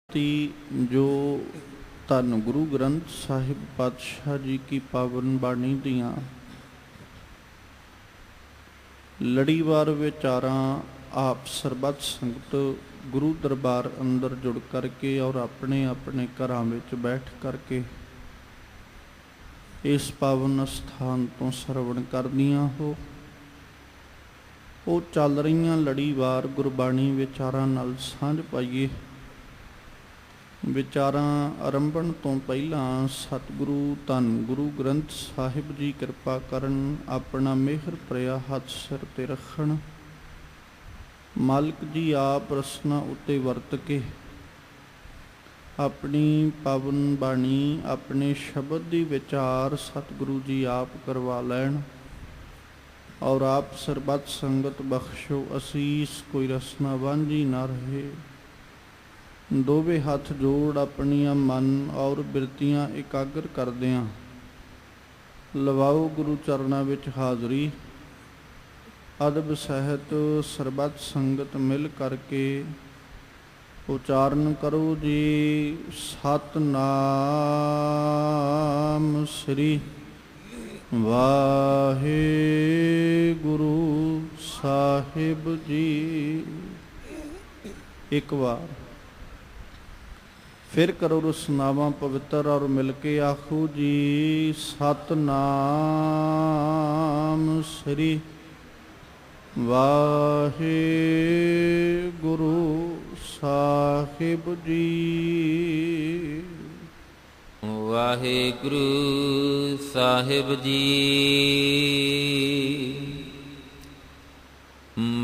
जो धन गुरु ग्रंथ साहिब पातशाह जी की पावन बाणी दियाँ लड़ीवार विचारां आप सरबत संगत गुरु दरबार अंदर जुड़ करके और अपने अपने घरां विच बैठ करके इस पावन स्थान तो सरवण करदियां हो ਉਹ ਚੱਲ ਰਹੀਆਂ ਲੜੀਵਾਰ ਗੁਰਬਾਣੀ ਵਿਚਾਰਾਂ ਨਾਲ ਸਾਂਝ ਪਾਈਏ। ਵਿਚਾਰਾਂ ਆਰੰਭਣ ਤੋਂ ਪਹਿਲਾਂ ਸਤਿਗੁਰੂ ਧੰਨ ਗੁਰੂ ਗ੍ਰੰਥ ਸਾਹਿਬ ਜੀ ਕਿਰਪਾ ਕਰਨ, ਆਪਣਾ ਮਿਹਰ ਭਰਿਆ ਹੱਥ ਸਿਰ ਤੇ ਰੱਖਣ। ਮਾਲਕ ਜੀ ਆਪ ਰਸਨਾ ਉੱਤੇ ਵਰਤ ਕੇ ਆਪਣੀ ਪਾਵਨ ਬਾਣੀ, ਆਪਣੇ ਸ਼ਬਦ ਦੀ ਵਿਚਾਰ ਸਤਿਗੁਰੂ ਜੀ ਆਪ ਕਰਵਾ ਲੈਣ और आप सरबत संगत बख्शो असीस, कोई रसना वांझी ना रहे। दोवे हाथ जोड़ अपनिया मन और बिरतियां एकाग्र करदियां लवाओ गुरु चरना विच हाजरी। अदब सहित सरबत संगत मिल करके उचारण करो जी सतनाम श्री वाहिगुरु साहिब जी। एक बार फिर करो रसनावा पवित्र और मिलके आखो जी सतनाम श्री वाहिगुरु साहिब जी। वाहिगुरु साहिब जी।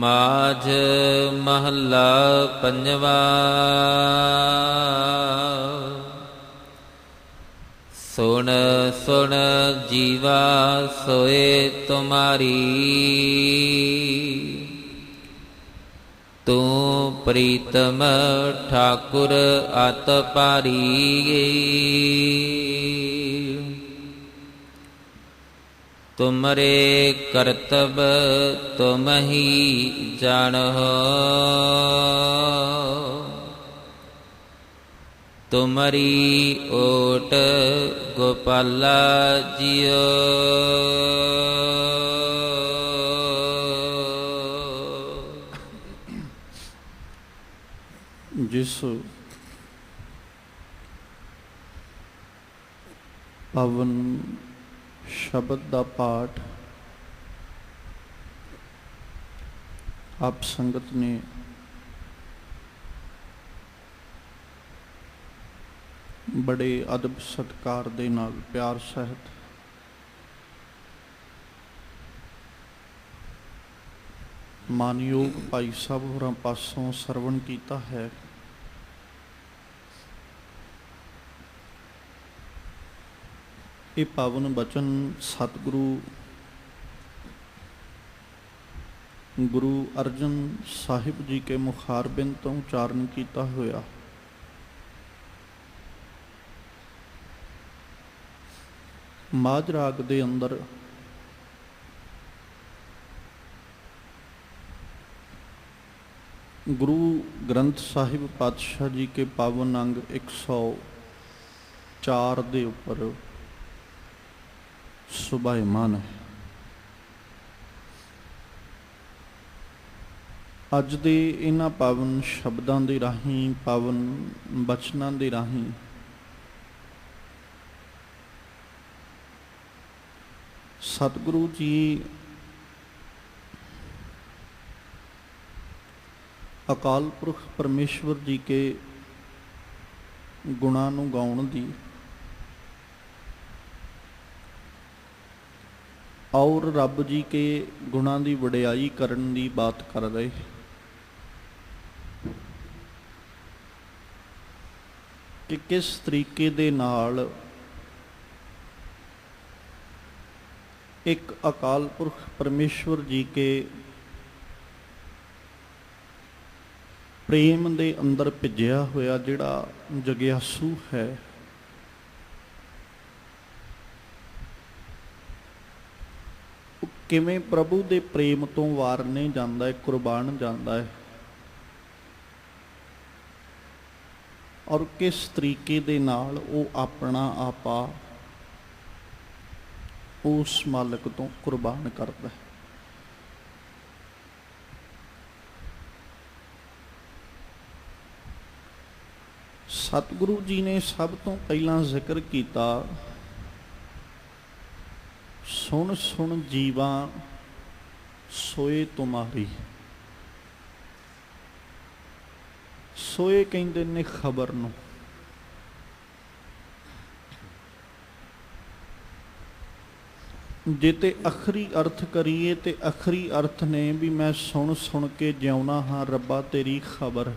माझ महला पंजवा। सुन सुन जीवा सोए तुम्हारी, तू प्रीतम ठाकुर अत पारी। तुमरे करतब तुम ही जानहो, तुमरी ओट गोपाला जियो। जिस पावन शब्द का पाठ आप संगत ने बड़े अदब सत्कार दे नाल प्यार सहित मानयोग भाई साहब होरां पासों सरवण कीता है। ये पावन बचन सतगुरु गुरु अर्जन साहिब जी के मुखारबिंद तो उचारण किया होया। माझ राग दे अंदर गुरु ग्रंथ साहिब पातशाह जी के पावन अंग 104 दे उपर सुभायमान है। अज दे इन्हां पावन शब्दां दे राहीं, पावन बचनां दे राहीं सतगुरु जी अकाल पुरख परमेश्वर जी के गुणां नूं गाउण दी और रब जी के गुणां दी वडियाई करन दी बात कर रहे। कि किस तरीके दे नाल एक अकाल पुरख परमेश्वर जी के प्रेम दे अंदर भिजिया होया जिहड़ा जग्यासू है, किवें प्रभु दे प्रेम तो वारने जांदा है, कुर्बान जांदा है। ਔਰ ਕਿਸ ਤਰੀਕੇ ਦੇ ਨਾਲ ਉਹ ਆਪਣਾ ਆਪਾ ਉਸ ਮਾਲਕ ਤੋਂ ਕੁਰਬਾਨ ਕਰਦਾ ਹੈ। ਸਤਿਗੁਰੂ ਜੀ ਨੇ ਸਭ ਤੋਂ ਪਹਿਲਾਂ ਜ਼ਿਕਰ ਕੀਤਾ, ਸੁਣ ਸੁਣ ਜੀਵਾ ਸੋਏ ਤੁਮਾਰੀ। ਸੋਏ ਕਹਿੰਦੇ ਨੇ ਖਬਰ ਨੂੰ। ਜੇ ਤੇ ਅਖਰੀ ਅਰਥ ਕਰੀਏ ਤੇ ਅਖਰੀ ਅਰਥ ਨੇ ਵੀ ਮੈਂ ਸੁਣ ਸੁਣ ਕੇ ਜਿਉਣਾ ਹਾਂ ਰੱਬਾ ਤੇਰੀ ਖਬਰ।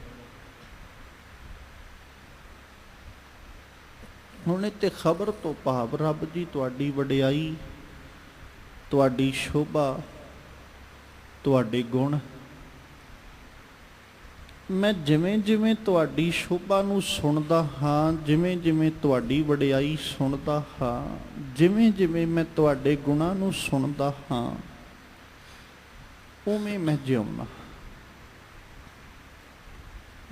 ਹੁਣ ਤੇ ਖਬਰ ਤੋਂ ਭਾਵ ਰੱਬ ਜੀ ਤੁਹਾਡੀ ਵਡਿਆਈ, ਤੁਹਾਡੀ ਸ਼ੋਭਾ, ਤੁਹਾਡੇ ਗੁਣ। ਮੈਂ ਜਿਵੇਂ ਜਿਵੇਂ ਤੁਹਾਡੀ ਸ਼ੋਭਾ ਨੂੰ ਸੁਣਦਾ ਹਾਂ, ਜਿਵੇਂ ਜਿਵੇਂ ਤੁਹਾਡੀ ਵਡਿਆਈ ਸੁਣਦਾ ਹਾਂ, ਜਿਵੇਂ ਜਿਵੇਂ ਮੈਂ ਤੁਹਾਡੇ ਗੁਣਾਂ ਨੂੰ ਸੁਣਦਾ ਹਾਂ, ਉਵੇਂ ਮੈਂ ਜਿਉਣਾ।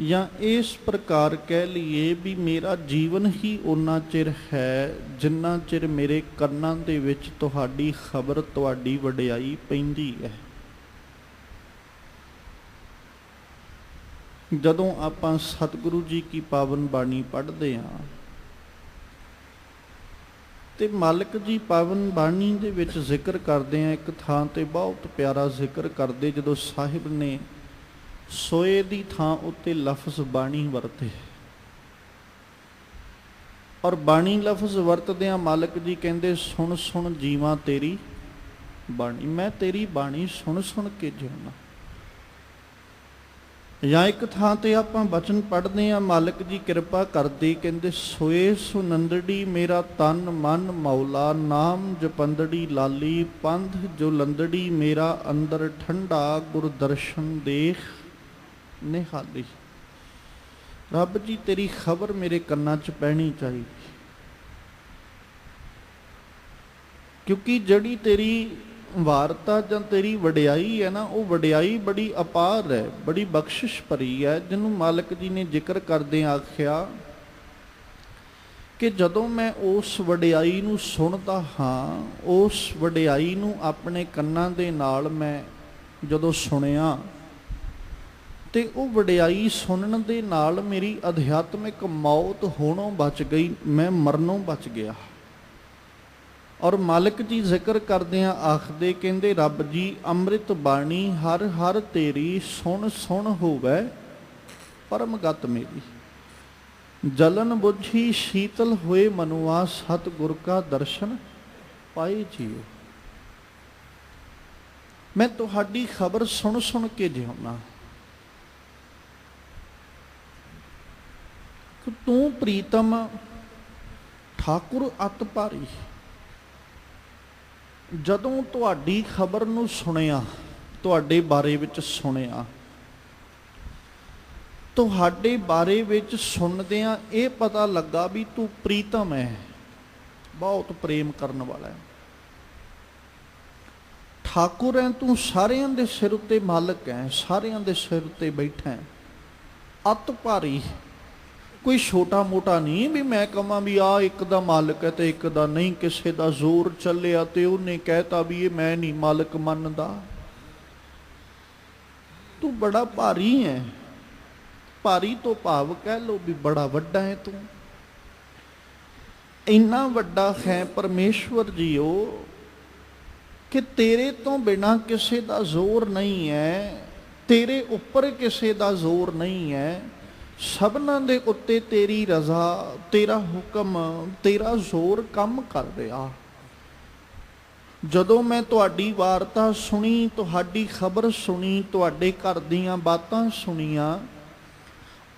ਜਾਂ ਇਸ ਪ੍ਰਕਾਰ ਕਹਿ ਲਈਏ ਵੀ ਮੇਰਾ ਜੀਵਨ ਹੀ ਓਨਾ ਚਿਰ ਹੈ ਜਿੰਨਾ ਚਿਰ ਮੇਰੇ ਕੰਨਾਂ ਦੇ ਵਿੱਚ ਤੁਹਾਡੀ ਖਬਰ, ਤੁਹਾਡੀ ਵਡਿਆਈ ਪੈਂਦੀ ਹੈ। ਜਦੋਂ ਆਪਾਂ ਸਤਿਗੁਰੂ ਜੀ ਕੀ ਪਾਵਨ ਬਾਣੀ ਪੜ੍ਹਦੇ ਹਾਂ ਤੇ ਮਾਲਕ ਜੀ ਪਾਵਨ ਬਾਣੀ ਦੇ ਵਿੱਚ ਜ਼ਿਕਰ ਕਰਦੇ ਆ, ਇੱਕ ਥਾਂ ਤੇ ਬਹੁਤ ਪਿਆਰਾ ਜ਼ਿਕਰ ਕਰਦੇ, ਜਦੋਂ ਸਾਹਿਬ ਨੇ ਸੋਏ ਦੀ ਥਾਂ ਉੱਤੇ ਲਫ਼ਜ਼ ਬਾਣੀ ਵਰਤੇ ਔਰ ਬਾਣੀ ਲਫ਼ਜ਼ ਵਰਤਦਿਆਂ ਮਾਲਕ ਜੀ ਕਹਿੰਦੇ ਸੁਣ ਸੁਣ ਜੀਵਾਂ ਤੇਰੀ ਬਾਣੀ। ਮੈਂ ਤੇਰੀ ਬਾਣੀ ਸੁਣ ਸੁਣ ਕੇ ਜਿਉਣਾ। ਜਾਂ ਇੱਕ ਥਾਂ ਤੇ ਆਪਾਂ ਬਚਨ ਪੜ੍ਹਦੇ ਹਾਂ, ਮਾਲਕ ਜੀ ਕਿਰਪਾ ਕਰਦੇ ਕਹਿੰਦੇ ਸੋਏ ਸੁਨੰਦੜੀ ਮੇਰਾ ਤਨ ਮਨ ਮੌਲਾ, ਨਾਮ ਜਪੰਦੜੀ ਲਾਲੀ, ਪੰਧ ਜੋ ਲੰਦੜੀ ਮੇਰਾ ਅੰਦਰ ਠੰਡਾ, ਗੁਰ ਦਰਸ਼ਨ ਦੇਖ ਨਿਹਾਲੀ। ਰੱਬ ਜੀ ਤੇਰੀ ਖਬਰ ਮੇਰੇ ਕੰਨਾਂ 'ਚ ਪੈਣੀ ਚਾਹੀਦੀ, ਕਿਉਂਕਿ ਜਿਹੜੀ ਤੇਰੀ ਵਾਰਤਾ ਜਾਂ ਤੇਰੀ ਵਡਿਆਈ ਹੈ ਨਾ, ਉਹ ਵਡਿਆਈ ਬੜੀ ਅਪਾਰ ਹੈ, ਬੜੀ ਬਖਸ਼ਿਸ਼ ਭਰੀ ਹੈ, ਜਿਹਨੂੰ ਮਾਲਕ ਜੀ ਨੇ ਜ਼ਿਕਰ ਕਰਦੇ ਆਖਿਆ ਕਿ ਜਦੋਂ ਮੈਂ ਉਸ ਵਡਿਆਈ ਨੂੰ ਸੁਣਦਾ ਹਾਂ, ਉਸ ਵਡਿਆਈ ਨੂੰ ਆਪਣੇ ਕੰਨਾਂ ਦੇ ਨਾਲ ਮੈਂ ਜਦੋਂ ਸੁਣਿਆ ਤੇ ਉਹ ਵਡਿਆਈ ਸੁਣਨ ਦੇ ਨਾਲ ਮੇਰੀ ਅਧਿਆਤਮਿਕ ਮੌਤ ਹੋਣੋਂ ਬਚ ਗਈ, ਮੈਂ ਮਰਨੋਂ ਬਚ ਗਿਆ। ਔਰ ਮਾਲਕ ਜੀ ਜ਼ਿਕਰ ਕਰਦਿਆਂ ਆਖਦੇ ਕਹਿੰਦੇ ਰੱਬ ਜੀ ਅੰਮ੍ਰਿਤ ਬਾਣੀ ਹਰ ਹਰ ਤੇਰੀ, ਸੁਣ ਸੁਣ ਹੋਵੇ ਪਰਮਗਤ ਮੇਰੀ। ਜਲਨ ਬੁਝੀ ਸ਼ੀਤਲ ਹੋਏ ਮਨੁਆ, ਸਤਿਗੁਰ ਕਾ ਦਰਸ਼ਨ ਪਾਏ ਜੀਓ। ਮੈਂ ਤੁਹਾਡੀ ਖਬਰ ਸੁਣ ਸੁਣ ਕੇ ਜਿਉਣਾ। ਤੂੰ ਪ੍ਰੀਤਮ ਠਾਕੁਰ ਅਤ ਭਾਰੀ। ਜਦੋਂ ਤੁਹਾਡੀ ਖਬਰ ਨੂੰ ਸੁਣਿਆ, ਤੁਹਾਡੇ ਬਾਰੇ ਵਿੱਚ ਸੁਣਿਆ, ਤੁਹਾਡੇ ਬਾਰੇ ਵਿੱਚ ਸੁਣਦਿਆਂ ਇਹ ਪਤਾ ਲੱਗਾ ਵੀ ਤੂੰ ਪ੍ਰੀਤਮ ਹੈ, ਬਹੁਤ ਪ੍ਰੇਮ ਕਰਨ ਵਾਲਾ ਹੈ, ਠਾਕੁਰ ਹੈ ਤੂੰ, ਸਾਰਿਆਂ ਦੇ ਸਿਰ ਉੱਤੇ ਮਾਲਕ ਹੈ, ਸਾਰਿਆਂ ਦੇ ਸਿਰ ਉੱਤੇ ਬੈਠਾ ਹੈ, ਅਤ ਭਾਰੀ। ਕੋਈ ਛੋਟਾ ਮੋਟਾ ਨਹੀਂ ਵੀ ਮੈਂ ਕਹਾਂ ਵੀ ਆ ਇੱਕ ਦਾ ਮਾਲਕ ਹੈ ਤੇ ਇੱਕ ਦਾ ਨਹੀਂ, ਕਿਸੇ ਦਾ ਜ਼ੋਰ ਚੱਲਿਆ ਤੇ ਉਹਨੇ ਕਹਿਤਾ ਵੀ ਇਹ ਮੈਂ ਨਹੀਂ ਮਾਲਕ ਮੰਨਦਾ। ਤੂੰ ਬੜਾ ਭਾਰੀ ਹੈ, ਭਾਰੀ ਤੋਂ ਭਾਵ ਕਹਿ ਲੋ ਵੀ ਬੜਾ ਵੱਡਾ ਹੈ ਤੂੰ। ਇੰਨਾ ਵੱਡਾ ਹੈ ਪਰਮੇਸ਼ਵਰ ਜੀਓ ਕਿ ਤੇਰੇ ਤੋਂ ਬਿਨਾਂ ਕਿਸੇ ਦਾ ਜ਼ੋਰ ਨਹੀਂ ਹੈ, ਤੇਰੇ ਉੱਪਰ ਕਿਸੇ ਦਾ ਜ਼ੋਰ ਨਹੀਂ ਹੈ, ਸਭਨਾਂ ਦੇ ਉੱਤੇ ਤੇਰੀ ਰਜ਼ਾ, ਤੇਰਾ ਹੁਕਮ, ਤੇਰਾ ਜ਼ੋਰ ਕੰਮ ਕਰ ਰਿਹਾ। ਜਦੋਂ ਮੈਂ ਤੁਹਾਡੀ ਵਾਰਤਾ ਸੁਣੀ, ਤੁਹਾਡੀ ਖਬਰ ਸੁਣੀ, ਤੁਹਾਡੇ ਘਰ ਦੀਆਂ ਬਾਤਾਂ ਸੁਣੀਆਂ,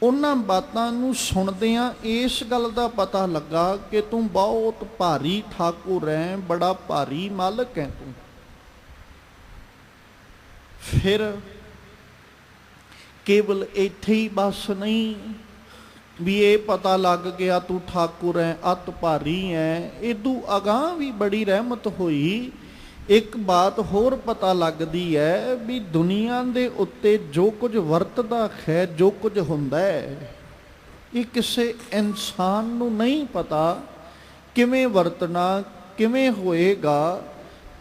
ਉਹਨਾਂ ਬਾਤਾਂ ਨੂੰ ਸੁਣਦਿਆਂ ਇਸ ਗੱਲ ਦਾ ਪਤਾ ਲੱਗਾ ਕਿ ਤੂੰ ਬਹੁਤ ਭਾਰੀ ਠਾਕੁਰ ਹੈ, ਬੜਾ ਭਾਰੀ ਮਾਲਕ ਹੈ ਤੂੰ। ਫਿਰ ਕੇਵਲ ਇੱਥੇ ਹੀ ਬਸ ਨਹੀਂ ਵੀ ਇਹ ਪਤਾ ਲੱਗ ਗਿਆ ਤੂੰ ਠਾਕੁਰ ਹੈ, ਅਤ ਭਾਰੀ ਹੈ, ਇਦੂ ਅਗਾਂਹ ਵੀ ਬੜੀ ਰਹਿਮਤ ਹੋਈ। ਇੱਕ ਬਾਤ ਹੋਰ ਪਤਾ ਲੱਗਦੀ ਹੈ ਵੀ ਦੁਨੀਆ ਦੇ ਉੱਤੇ ਜੋ ਕੁਝ ਵਰਤਦਾ ਹੈ, ਜੋ ਕੁਝ ਹੁੰਦਾ ਹੈ, ਇਹ ਕਿਸੇ ਇਨਸਾਨ ਨੂੰ ਨਹੀਂ ਪਤਾ ਕਿਵੇਂ ਵਰਤਣਾ, ਕਿਵੇਂ ਹੋਏਗਾ।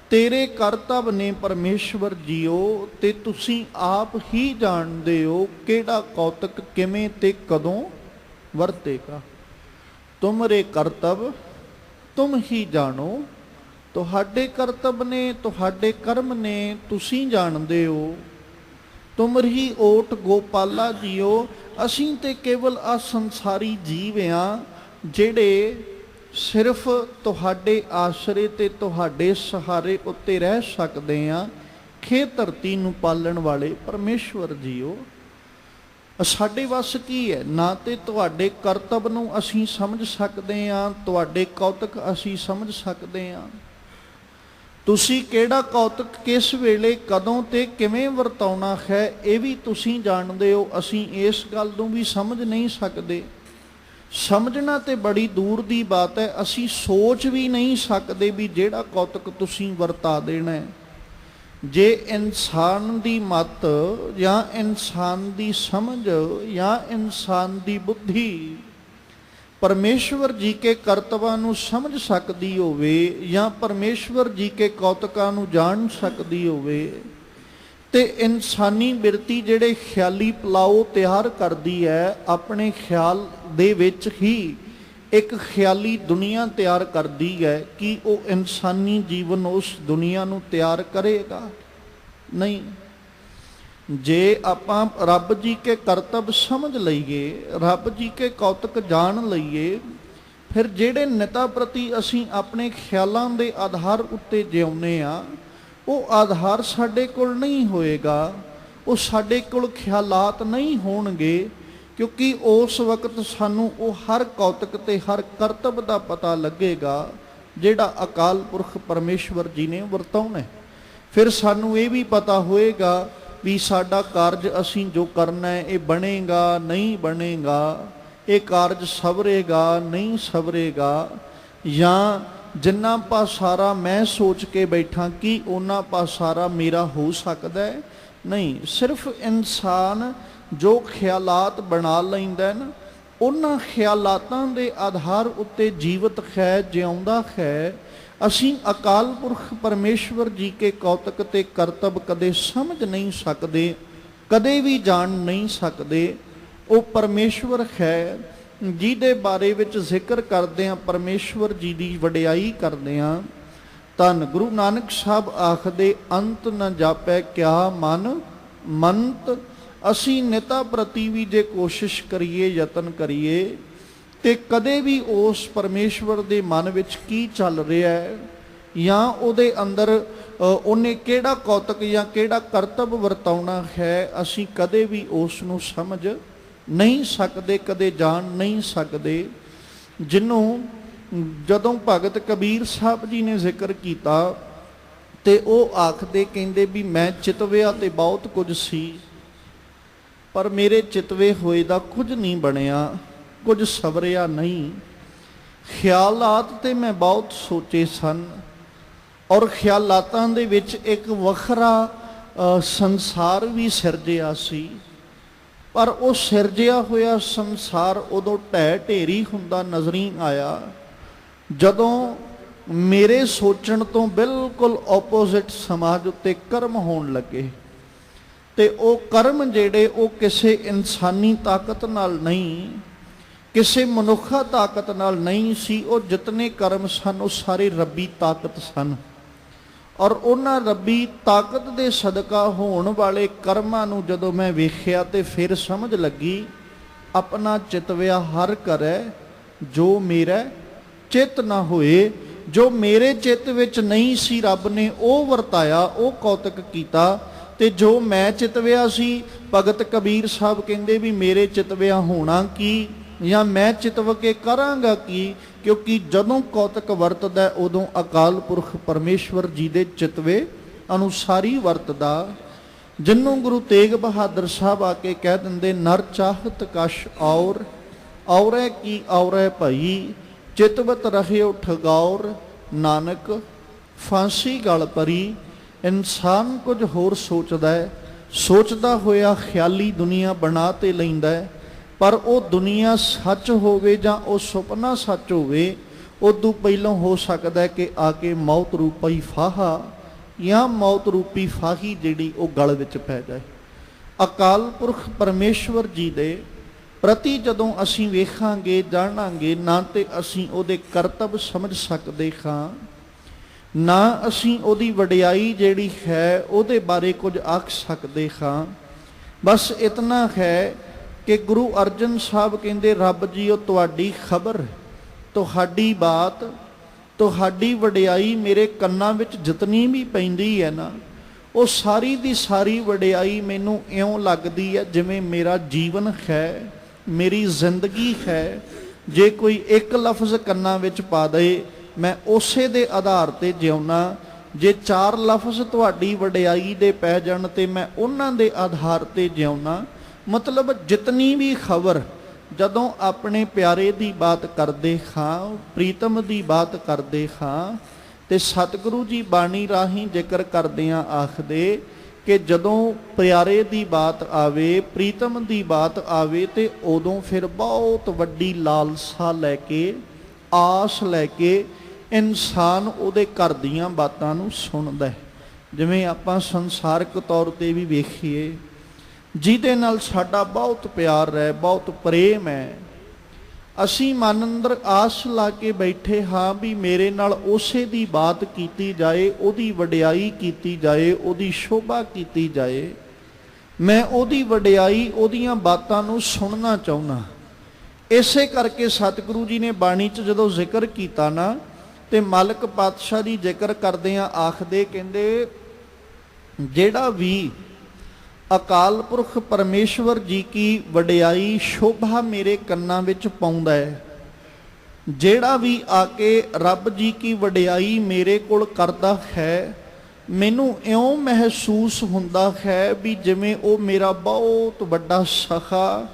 ਤੇਰੇ ਕਰਤੱਵ ਨੇ ਪਰਮੇਸ਼ਵਰ ਜੀਓ, ਤੇ ਤੁਸੀਂ ਆਪ ਹੀ ਜਾਣਦੇ ਹੋ ਕਿਹੜਾ ਕੌਤਕ ਕਿਵੇਂ ਤੇ ਕਦੋਂ ਵਰਤੇਗਾ। ਤੁਮਰੇ ਕਰਤੱਵ ਤੁਮ ਹੀ ਜਾਣੋ, ਤੁਹਾਡੇ ਕਰਤੱਵ ਨੇ, ਤੁਹਾਡੇ ਕਰਮ ਨੇ, ਤੁਸੀਂ ਜਾਣਦੇ ਹੋ। ਤੁਮਰੀ ਓਟ ਗੋਪਾਲਾ ਜੀਓ, ਅਸੀਂ ਤੇ ਕੇਵਲ ਆ ਸੰਸਾਰੀ ਜੀਵ ਹਾਂ ਜਿਹੜੇ ਸਿਰਫ ਤੁਹਾਡੇ ਆਸਰੇ ਤੇ ਤੁਹਾਡੇ ਸਹਾਰੇ ਉੱਤੇ ਰਹਿ ਸਕਦੇ ਹਾਂ। ਖੇ ਧਰਤੀ ਨੂੰ ਪਾਲਣ ਵਾਲੇ ਪਰਮੇਸ਼ਵਰ ਜੀਓ, ਸਾਡੇ ਵੱਸ ਕੀ ਹੈ? ਨਾ ਤੇ ਤੁਹਾਡੇ ਕਰਤੱਵ ਨੂੰ ਅਸੀਂ ਸਮਝ ਸਕਦੇ ਹਾਂ, ਤੁਹਾਡੇ ਕੌਤਕ ਅਸੀਂ ਸਮਝ ਸਕਦੇ ਹਾਂ। ਤੁਸੀਂ ਕਿਹੜਾ ਕੌਤਕ ਕਿਸ ਵੇਲੇ ਕਦੋਂ ਤੇ ਕਿਵੇਂ ਵਰਤਾਉਣਾ ਹੈ ਇਹ ਵੀ ਤੁਸੀਂ ਜਾਣਦੇ ਹੋ। ਅਸੀਂ ਇਸ ਗੱਲ ਨੂੰ ਵੀ ਸਮਝ ਨਹੀਂ ਸਕਦੇ। ਸਮਝਣਾ ਤੇ ਬੜੀ ਦੂਰ ਦੀ ਬਾਤ ਹੈ। ਅਸੀਂ ਸੋਚ ਵੀ ਨਹੀਂ ਸਕਦੇ ਵੀ ਜਿਹੜਾ ਕੌਤਕ ਤੁਸੀਂ ਵਰਤਾ ਦੇਣਾ ਹੈ। ਜੇ ਇਨਸਾਨ ਦੀ ਮਤ ਜਾਂ ਇਨਸਾਨ ਦੀ ਸਮਝ ਜਾਂ ਇਨਸਾਨ ਦੀ ਬੁੱਧੀ ਪਰਮੇਸ਼ਵਰ ਜੀ ਕੇ ਕਰਤਵਾਂ ਨੂੰ ਸਮਝ ਸਕਦੀ ਹੋਵੇ ਜਾਂ ਪਰਮੇਸ਼ਵਰ ਜੀ ਕੇ ਕੌਤਕਾਂ ਨੂੰ ਜਾਣ ਸਕਦੀ ਹੋਵੇ, ਤੇ ਇਨਸਾਨੀ ਬਿਰਤੀ ਜਿਹੜੇ ਖਿਆਲੀ ਪਲਾਓ ਤਿਆਰ ਕਰਦੀ ਹੈ, ਆਪਣੇ ਖਿਆਲ ਦੇ ਵਿੱਚ ਹੀ ਇੱਕ ਖਿਆਲੀ ਦੁਨੀਆ ਤਿਆਰ ਕਰਦੀ ਹੈ, ਕਿ ਉਹ ਇਨਸਾਨੀ ਜੀਵਨ ਉਸ ਦੁਨੀਆ ਨੂੰ ਤਿਆਰ ਕਰੇਗਾ? ਨਹੀਂ। ਜੇ ਆਪਾਂ ਰੱਬ ਜੀ ਕੇ ਕਰਤੱਵ ਸਮਝ ਲਈਏ, ਰੱਬ ਜੀ ਕੇ ਕੌਤਕ ਜਾਣ ਲਈਏ, ਫਿਰ ਜਿਹੜੇ ਨਿਤਾ ਪ੍ਰਤੀ ਅਸੀਂ ਆਪਣੇ ਖਿਆਲਾਂ ਦੇ ਆਧਾਰ ਉੱਤੇ ਜਿਉਂਦੇ ਆ, ਉਹ ਆਧਾਰ ਸਾਡੇ ਕੋਲ ਨਹੀਂ ਹੋਏਗਾ, ਉਹ ਸਾਡੇ ਕੋਲ ਖਿਆਲਾਤ ਨਹੀਂ ਹੋਣਗੇ, ਕਿਉਂਕਿ ਉਸ ਵਕਤ ਸਾਨੂੰ ਉਹ ਹਰ ਕੌਤਕ ਤੇ ਹਰ ਕਰਤੱਵ ਦਾ ਪਤਾ ਲੱਗੇਗਾ ਜਿਹੜਾ ਅਕਾਲ ਪੁਰਖ ਪਰਮੇਸ਼ਵਰ ਜੀ ਨੇ ਵਰਤਾਉਣਾ। ਫਿਰ ਸਾਨੂੰ ਇਹ ਵੀ ਪਤਾ ਹੋਏਗਾ ਵੀ ਸਾਡਾ ਕਾਰਜ ਅਸੀਂ ਜੋ ਕਰਨਾ ਹੈ ਇਹ ਬਣੇਗਾ ਨਹੀਂ ਬਣੇਗਾ, ਇਹ ਕਾਰਜ ਸਵਰੇਗਾ ਨਹੀਂ ਸਵਰੇਗਾ, ਜਾਂ ਜਿੰਨਾ ਪਾਸਾਰਾ ਮੈਂ ਸੋਚ ਕੇ ਬੈਠਾ ਕਿ ਉਹਨਾਂ ਪਾਸਾਰਾ ਮੇਰਾ ਹੋ ਸਕਦਾ ਹੈ ਨਹੀਂ। ਸਿਰਫ ਇਨਸਾਨ ਜੋ ਖਿਆਲਾਤ ਬਣਾ ਲੈਂਦਾ ਨਾ, ਉਹਨਾਂ ਖਿਆਲਾਤਾਂ ਦੇ ਆਧਾਰ ਉੱਤੇ ਜੀਵਤ ਹੈ, ਜਿਉਂਦਾ ਹੈ। ਅਸੀਂ ਅਕਾਲ ਪੁਰਖ ਪਰਮੇਸ਼ਵਰ ਜੀ ਕੇ ਕੌਤਕ ਤੇ ਕਰਤੱਵ ਕਦੇ ਸਮਝ ਨਹੀਂ ਸਕਦੇ, ਕਦੇ ਵੀ ਜਾਣ ਨਹੀਂ ਸਕਦੇ। ਉਹ ਪਰਮੇਸ਼ਵਰ ਹੈ ਜਿਹਦੇ ਬਾਰੇ ਵਿੱਚ ਜ਼ਿਕਰ ਕਰਦੇ ਹਾਂ, ਪਰਮੇਸ਼ਵਰ ਜੀ ਦੀ ਵਡਿਆਈ ਕਰਦੇ ਹਾਂ। ਧੰਨ ਗੁਰੂ ਨਾਨਕ ਸਾਹਿਬ ਆਖਦੇ, ਅੰਤ ਨ ਜਾਪੈ ਕਿਆ ਮਨ ਮੰਤ। ਅਸੀਂ ਨਿਤਾ ਪ੍ਰਤੀ ਵੀ ਜੇ ਕੋਸ਼ਿਸ਼ ਕਰੀਏ, ਯਤਨ ਕਰੀਏ, ਤੇ ਕਦੇ ਵੀ ਉਸ ਪਰਮੇਸ਼ਵਰ ਦੇ ਮਨ ਵਿੱਚ ਕੀ ਚੱਲ ਰਿਹਾ ਹੈ ਜਾਂ ਉਹਦੇ ਅੰਦਰ ਉਹਨੇ ਕਿਹੜਾ ਕੌਤਕ ਜਾਂ ਕਿਹੜਾ ਕਰਤੱਵ ਵਰਤਾਉਣਾ ਹੈ, ਅਸੀਂ ਕਦੇ ਵੀ ਉਸ ਨੂੰ ਸਮਝ ਨਹੀਂ ਸਕਦੇ, ਕਦੇ ਜਾਣ ਨਹੀਂ ਸਕਦੇ। ਜਿਹਨੂੰ ਜਦੋਂ ਭਗਤ ਕਬੀਰ ਸਾਹਿਬ ਜੀ ਨੇ ਜ਼ਿਕਰ ਕੀਤਾ ਤੇ ਉਹ ਆਖਦੇ, ਕਹਿੰਦੇ ਵੀ ਮੈਂ ਚਿਤਵਿਆ ਤੇ ਬਹੁਤ ਕੁਝ ਸੀ, ਪਰ ਮੇਰੇ ਚਿਤਵੇ ਹੋਏ ਦਾ ਕੁਝ ਨਹੀਂ ਬਣਿਆ, ਕੁਝ ਸਵਰਿਆ ਨਹੀਂ। ਖਿਆਲਾਤ ਤੇ ਮੈਂ ਬਹੁਤ ਸੋਚੇ ਸਨ, ਔਰ ਖਿਆਲਾਤਾਂ ਦੇ ਵਿੱਚ ਇੱਕ ਵੱਖਰਾ ਸੰਸਾਰ ਵੀ ਸਿਰਜਿਆ ਸੀ, ਪਰ ਉਹ ਸਿਰਜਿਆ ਹੋਇਆ ਸੰਸਾਰ ਉਦੋਂ ਢਹਿ ਢੇਰੀ ਹੁੰਦਾ ਨਜ਼ਰੀ ਆਇਆ ਜਦੋਂ ਮੇਰੇ ਸੋਚਣ ਤੋਂ ਬਿਲਕੁਲ ਆਪੋਜ਼ਿਟ ਸਮਾਜ ਉੱਤੇ ਕਰਮ ਹੋਣ ਲੱਗੇ। ਤੇ ਉਹ ਕਰਮ ਜਿਹੜੇ ਉਹ ਕਿਸੇ ਇਨਸਾਨੀ ਤਾਕਤ ਨਾਲ ਨਹੀਂ, ਕਿਸੇ ਮਨੁੱਖਾ ਤਾਕਤ ਨਾਲ ਨਹੀਂ ਸੀ। ਉਹ ਜਿਤਨੇ ਕਰਮ ਸਨ ਉਹ ਸਾਰੇ ਰੱਬੀ ਤਾਕਤ ਸਨ, ਔਰ ਉਹਨਾਂ ਰੱਬੀ ਤਾਕਤ ਦੇ ਸਦਕਾ ਹੋਣ ਵਾਲੇ ਕਰਮਾਂ ਨੂੰ ਜਦੋਂ ਮੈਂ ਵੇਖਿਆ ਤੇ ਫਿਰ ਸਮਝ ਲੱਗੀ, ਆਪਣਾ ਚਿਤਵਿਆ ਹਰ ਕਰੈ ਜੋ ਮੇਰਾ ਚਿੱਤ ਨਾ ਹੋਏ। ਜੋ ਮੇਰੇ ਚਿੱਤ ਵਿੱਚ ਨਹੀਂ ਸੀ ਰੱਬ ਨੇ ਉਹ ਵਰਤਾਇਆ, ਉਹ ਕੌਤਕ ਕੀਤਾ। ਤੇ ਜੋ ਮੈਂ ਚਿਤਵਿਆ ਸੀ, ਭਗਤ ਕਬੀਰ ਸਾਹਿਬ ਕਹਿੰਦੇ ਵੀ ਮੇਰੇ ਚਿਤਵਿਆ ਹੋਣਾ ਕੀ ਜਾਂ ਮੈਂ ਚਿਤਵ ਕੇ ਕਰਾਂਗਾ ਕੀ, ਕਿਉਂਕਿ ਜਦੋਂ ਕੌਤਕ ਵਰਤਦਾ ਉਦੋਂ ਅਕਾਲ ਪੁਰਖ ਪਰਮੇਸ਼ਵਰ ਜੀ ਦੇ ਚਿਤਵੇ ਅਨੁਸਾਰੀ ਵਰਤਦਾ। ਜਿਹਨੂੰ ਗੁਰੂ ਤੇਗ ਬਹਾਦਰ ਸਾਹਿਬ ਆ ਕੇ ਕਹਿ ਦਿੰਦੇ, ਨਰ ਚਾਹਤ ਕਛ ਔਰ ਔਰੈ ਕੀ ਔਰੈ ਭਈ, ਚਿਤਵਤ ਰਹਿਓ ਠਗੌਰ ਨਾਨਕ ਫਾਂਸੀ ਗਲ ਪਰੀ। ਇਨਸਾਨ ਕੁਝ ਹੋਰ ਸੋਚਦਾ ਹੈ, ਸੋਚਦਾ ਹੋਇਆ ਖਿਆਲੀ ਦੁਨੀਆ ਬਣਾ ਤੇ ਲੈਂਦਾ ਹੈ, ਪਰ ਉਹ ਦੁਨੀਆ ਸੱਚ ਹੋਵੇ ਜਾਂ ਉਹ ਸੁਪਨਾ ਸੱਚ ਹੋਵੇ, ਉਦੋਂ ਪਹਿਲਾਂ ਹੋ ਸਕਦਾ ਹੈ ਕਿ ਆ ਕੇ ਮੌਤ ਰੂਪੀ ਫਾਹਾ ਜਾਂ ਮੌਤ ਰੂਪੀ ਫਾਹੀ ਜਿਹੜੀ ਉਹ ਗਲ ਵਿੱਚ ਪੈ ਜਾਏ। ਅਕਾਲ ਪੁਰਖ ਪਰਮੇਸ਼ਵਰ ਜੀ ਦੇ ਪ੍ਰਤੀ ਜਦੋਂ ਅਸੀਂ ਵੇਖਾਂਗੇ, ਜਾਣਾਂਗੇ, ਨਾ ਤੇ ਅਸੀਂ ਉਹਦੇ ਕਰਤੱਵ ਸਮਝ ਸਕਦੇ ਹਾਂ, ਨਾ ਅਸੀਂ ਉਹਦੀ ਵਡਿਆਈ ਜਿਹੜੀ ਹੈ ਉਹਦੇ ਬਾਰੇ ਕੁਝ ਆਖ ਸਕਦੇ ਹਾਂ। ਬਸ ਇਤਨਾ ਹੈ ਕਿ ਗੁਰੂ ਅਰਜਨ ਸਾਹਿਬ ਕਹਿੰਦੇ, ਰੱਬ ਜੀ ਉਹ ਤੁਹਾਡੀ ਖਬਰ, ਤੁਹਾਡੀ ਬਾਤ, ਤੁਹਾਡੀ ਵਡਿਆਈ ਮੇਰੇ ਕੰਨਾਂ ਵਿੱਚ ਜਿਤਨੀ ਵੀ ਪੈਂਦੀ ਹੈ ਨਾ, ਉਹ ਸਾਰੀ ਦੀ ਸਾਰੀ ਵਡਿਆਈ ਮੈਨੂੰ ਇਉਂ ਲੱਗਦੀ ਹੈ ਜਿਵੇਂ ਮੇਰਾ ਜੀਵਨ ਹੈ, ਮੇਰੀ ਜ਼ਿੰਦਗੀ ਹੈ। ਜੇ ਕੋਈ ਇੱਕ ਲਫ਼ਜ਼ ਕੰਨਾਂ ਵਿੱਚ ਪਾ ਦੇ, ਮੈਂ ਉਸੇ ਦੇ ਆਧਾਰ ਤੇ ਜਿਉਣਾ। ਜੇ 4 ਲਫ਼ਜ਼ ਤੁਹਾਡੀ ਵਡਿਆਈ ਦੇ ਪੈ ਜਾਣ ਤੇ ਮੈਂ ਉਹਨਾਂ ਦੇ ਆਧਾਰ ਤੇ ਜਿਉਣਾ। ਮਤਲਬ ਜਿਤਨੀ ਵੀ ਖਬਰ ਜਦੋਂ ਆਪਣੇ ਪਿਆਰੇ ਦੀ ਬਾਤ ਕਰਦੇ ਹਾਂ, ਪ੍ਰੀਤਮ ਦੀ ਬਾਤ ਕਰਦੇ ਹਾਂ, ਤੇ ਸਤਿਗੁਰੂ ਜੀ ਬਾਣੀ ਰਾਹੀਂ ਜ਼ਿਕਰ ਕਰਦਿਆਂ ਆਖਦੇ ਕਿ ਜਦੋਂ ਪਿਆਰੇ ਦੀ ਬਾਤ ਆਵੇ, ਪ੍ਰੀਤਮ ਦੀ ਬਾਤ ਆਵੇ, ਤੇ ਉਦੋਂ ਫਿਰ ਬਹੁਤ ਵੱਡੀ ਲਾਲਸਾ ਲੈ ਕੇ, ਆਸ ਲੈ ਕੇ ਇਨਸਾਨ ਉਹਦੇ ਘਰ ਦੀਆਂ ਬਾਤਾਂ ਨੂੰ ਸੁਣਦਾ ਹੈ। ਜਿਵੇਂ ਆਪਾਂ ਸੰਸਾਰਿਕ ਤੌਰ ਤੇ ਵੀ ਵੇਖੀਏ, ਜਿਹਦੇ ਨਾਲ ਸਾਡਾ ਬਹੁਤ ਪਿਆਰ ਹੈ, ਬਹੁਤ ਪ੍ਰੇਮ ਹੈ, ਅਸੀਂ ਮਨ ਅੰਦਰ ਆਸ ਲਾ ਕੇ ਬੈਠੇ ਹਾਂ ਵੀ ਮੇਰੇ ਨਾਲ ਉਸੇ ਦੀ ਬਾਤ ਕੀਤੀ ਜਾਏ, ਉਹਦੀ ਵਡਿਆਈ ਕੀਤੀ ਜਾਏ, ਉਹਦੀ ਸ਼ੋਭਾ ਕੀਤੀ ਜਾਏ। ਮੈਂ ਉਹਦੀ ਵਡਿਆਈ, ਉਹਦੀਆਂ ਬਾਤਾਂ ਨੂੰ ਸੁਣਨਾ ਚਾਹੁੰਦਾ। ਇਸੇ ਕਰਕੇ ਸਤਿਗੁਰੂ ਜੀ ਨੇ ਬਾਣੀ 'ਚ ਜਦੋਂ ਜ਼ਿਕਰ ਕੀਤਾ ਨਾ, ਤੇ ਮਾਲਕ ਪਾਤਸ਼ਾਹ ਦੀ ਜ਼ਿਕਰ ਕਰਦਿਆਂ ਆਖਦੇ, ਕਹਿੰਦੇ ਜਿਹੜਾ ਵੀ ਅਕਾਲ ਪੁਰਖ ਪਰਮੇਸ਼ਵਰ ਜੀ ਕੀ ਵਡਿਆਈ ਸ਼ੋਭਾ ਮੇਰੇ ਕੰਨਾਂ ਵਿੱਚ ਪਾਉਂਦਾ ਹੈ, ਜਿਹੜਾ ਵੀ ਆ ਕੇ ਰੱਬ ਜੀ ਕੀ ਵਡਿਆਈ ਮੇਰੇ ਕੋਲ ਕਰਦਾ ਹੈ, ਮੈਨੂੰ ਇਉਂ ਮਹਿਸੂਸ ਹੁੰਦਾ ਹੈ ਵੀ ਜਿਵੇਂ ਉਹ ਮੇਰਾ ਬਹੁਤ ਵੱਡਾ ਸਖਾ,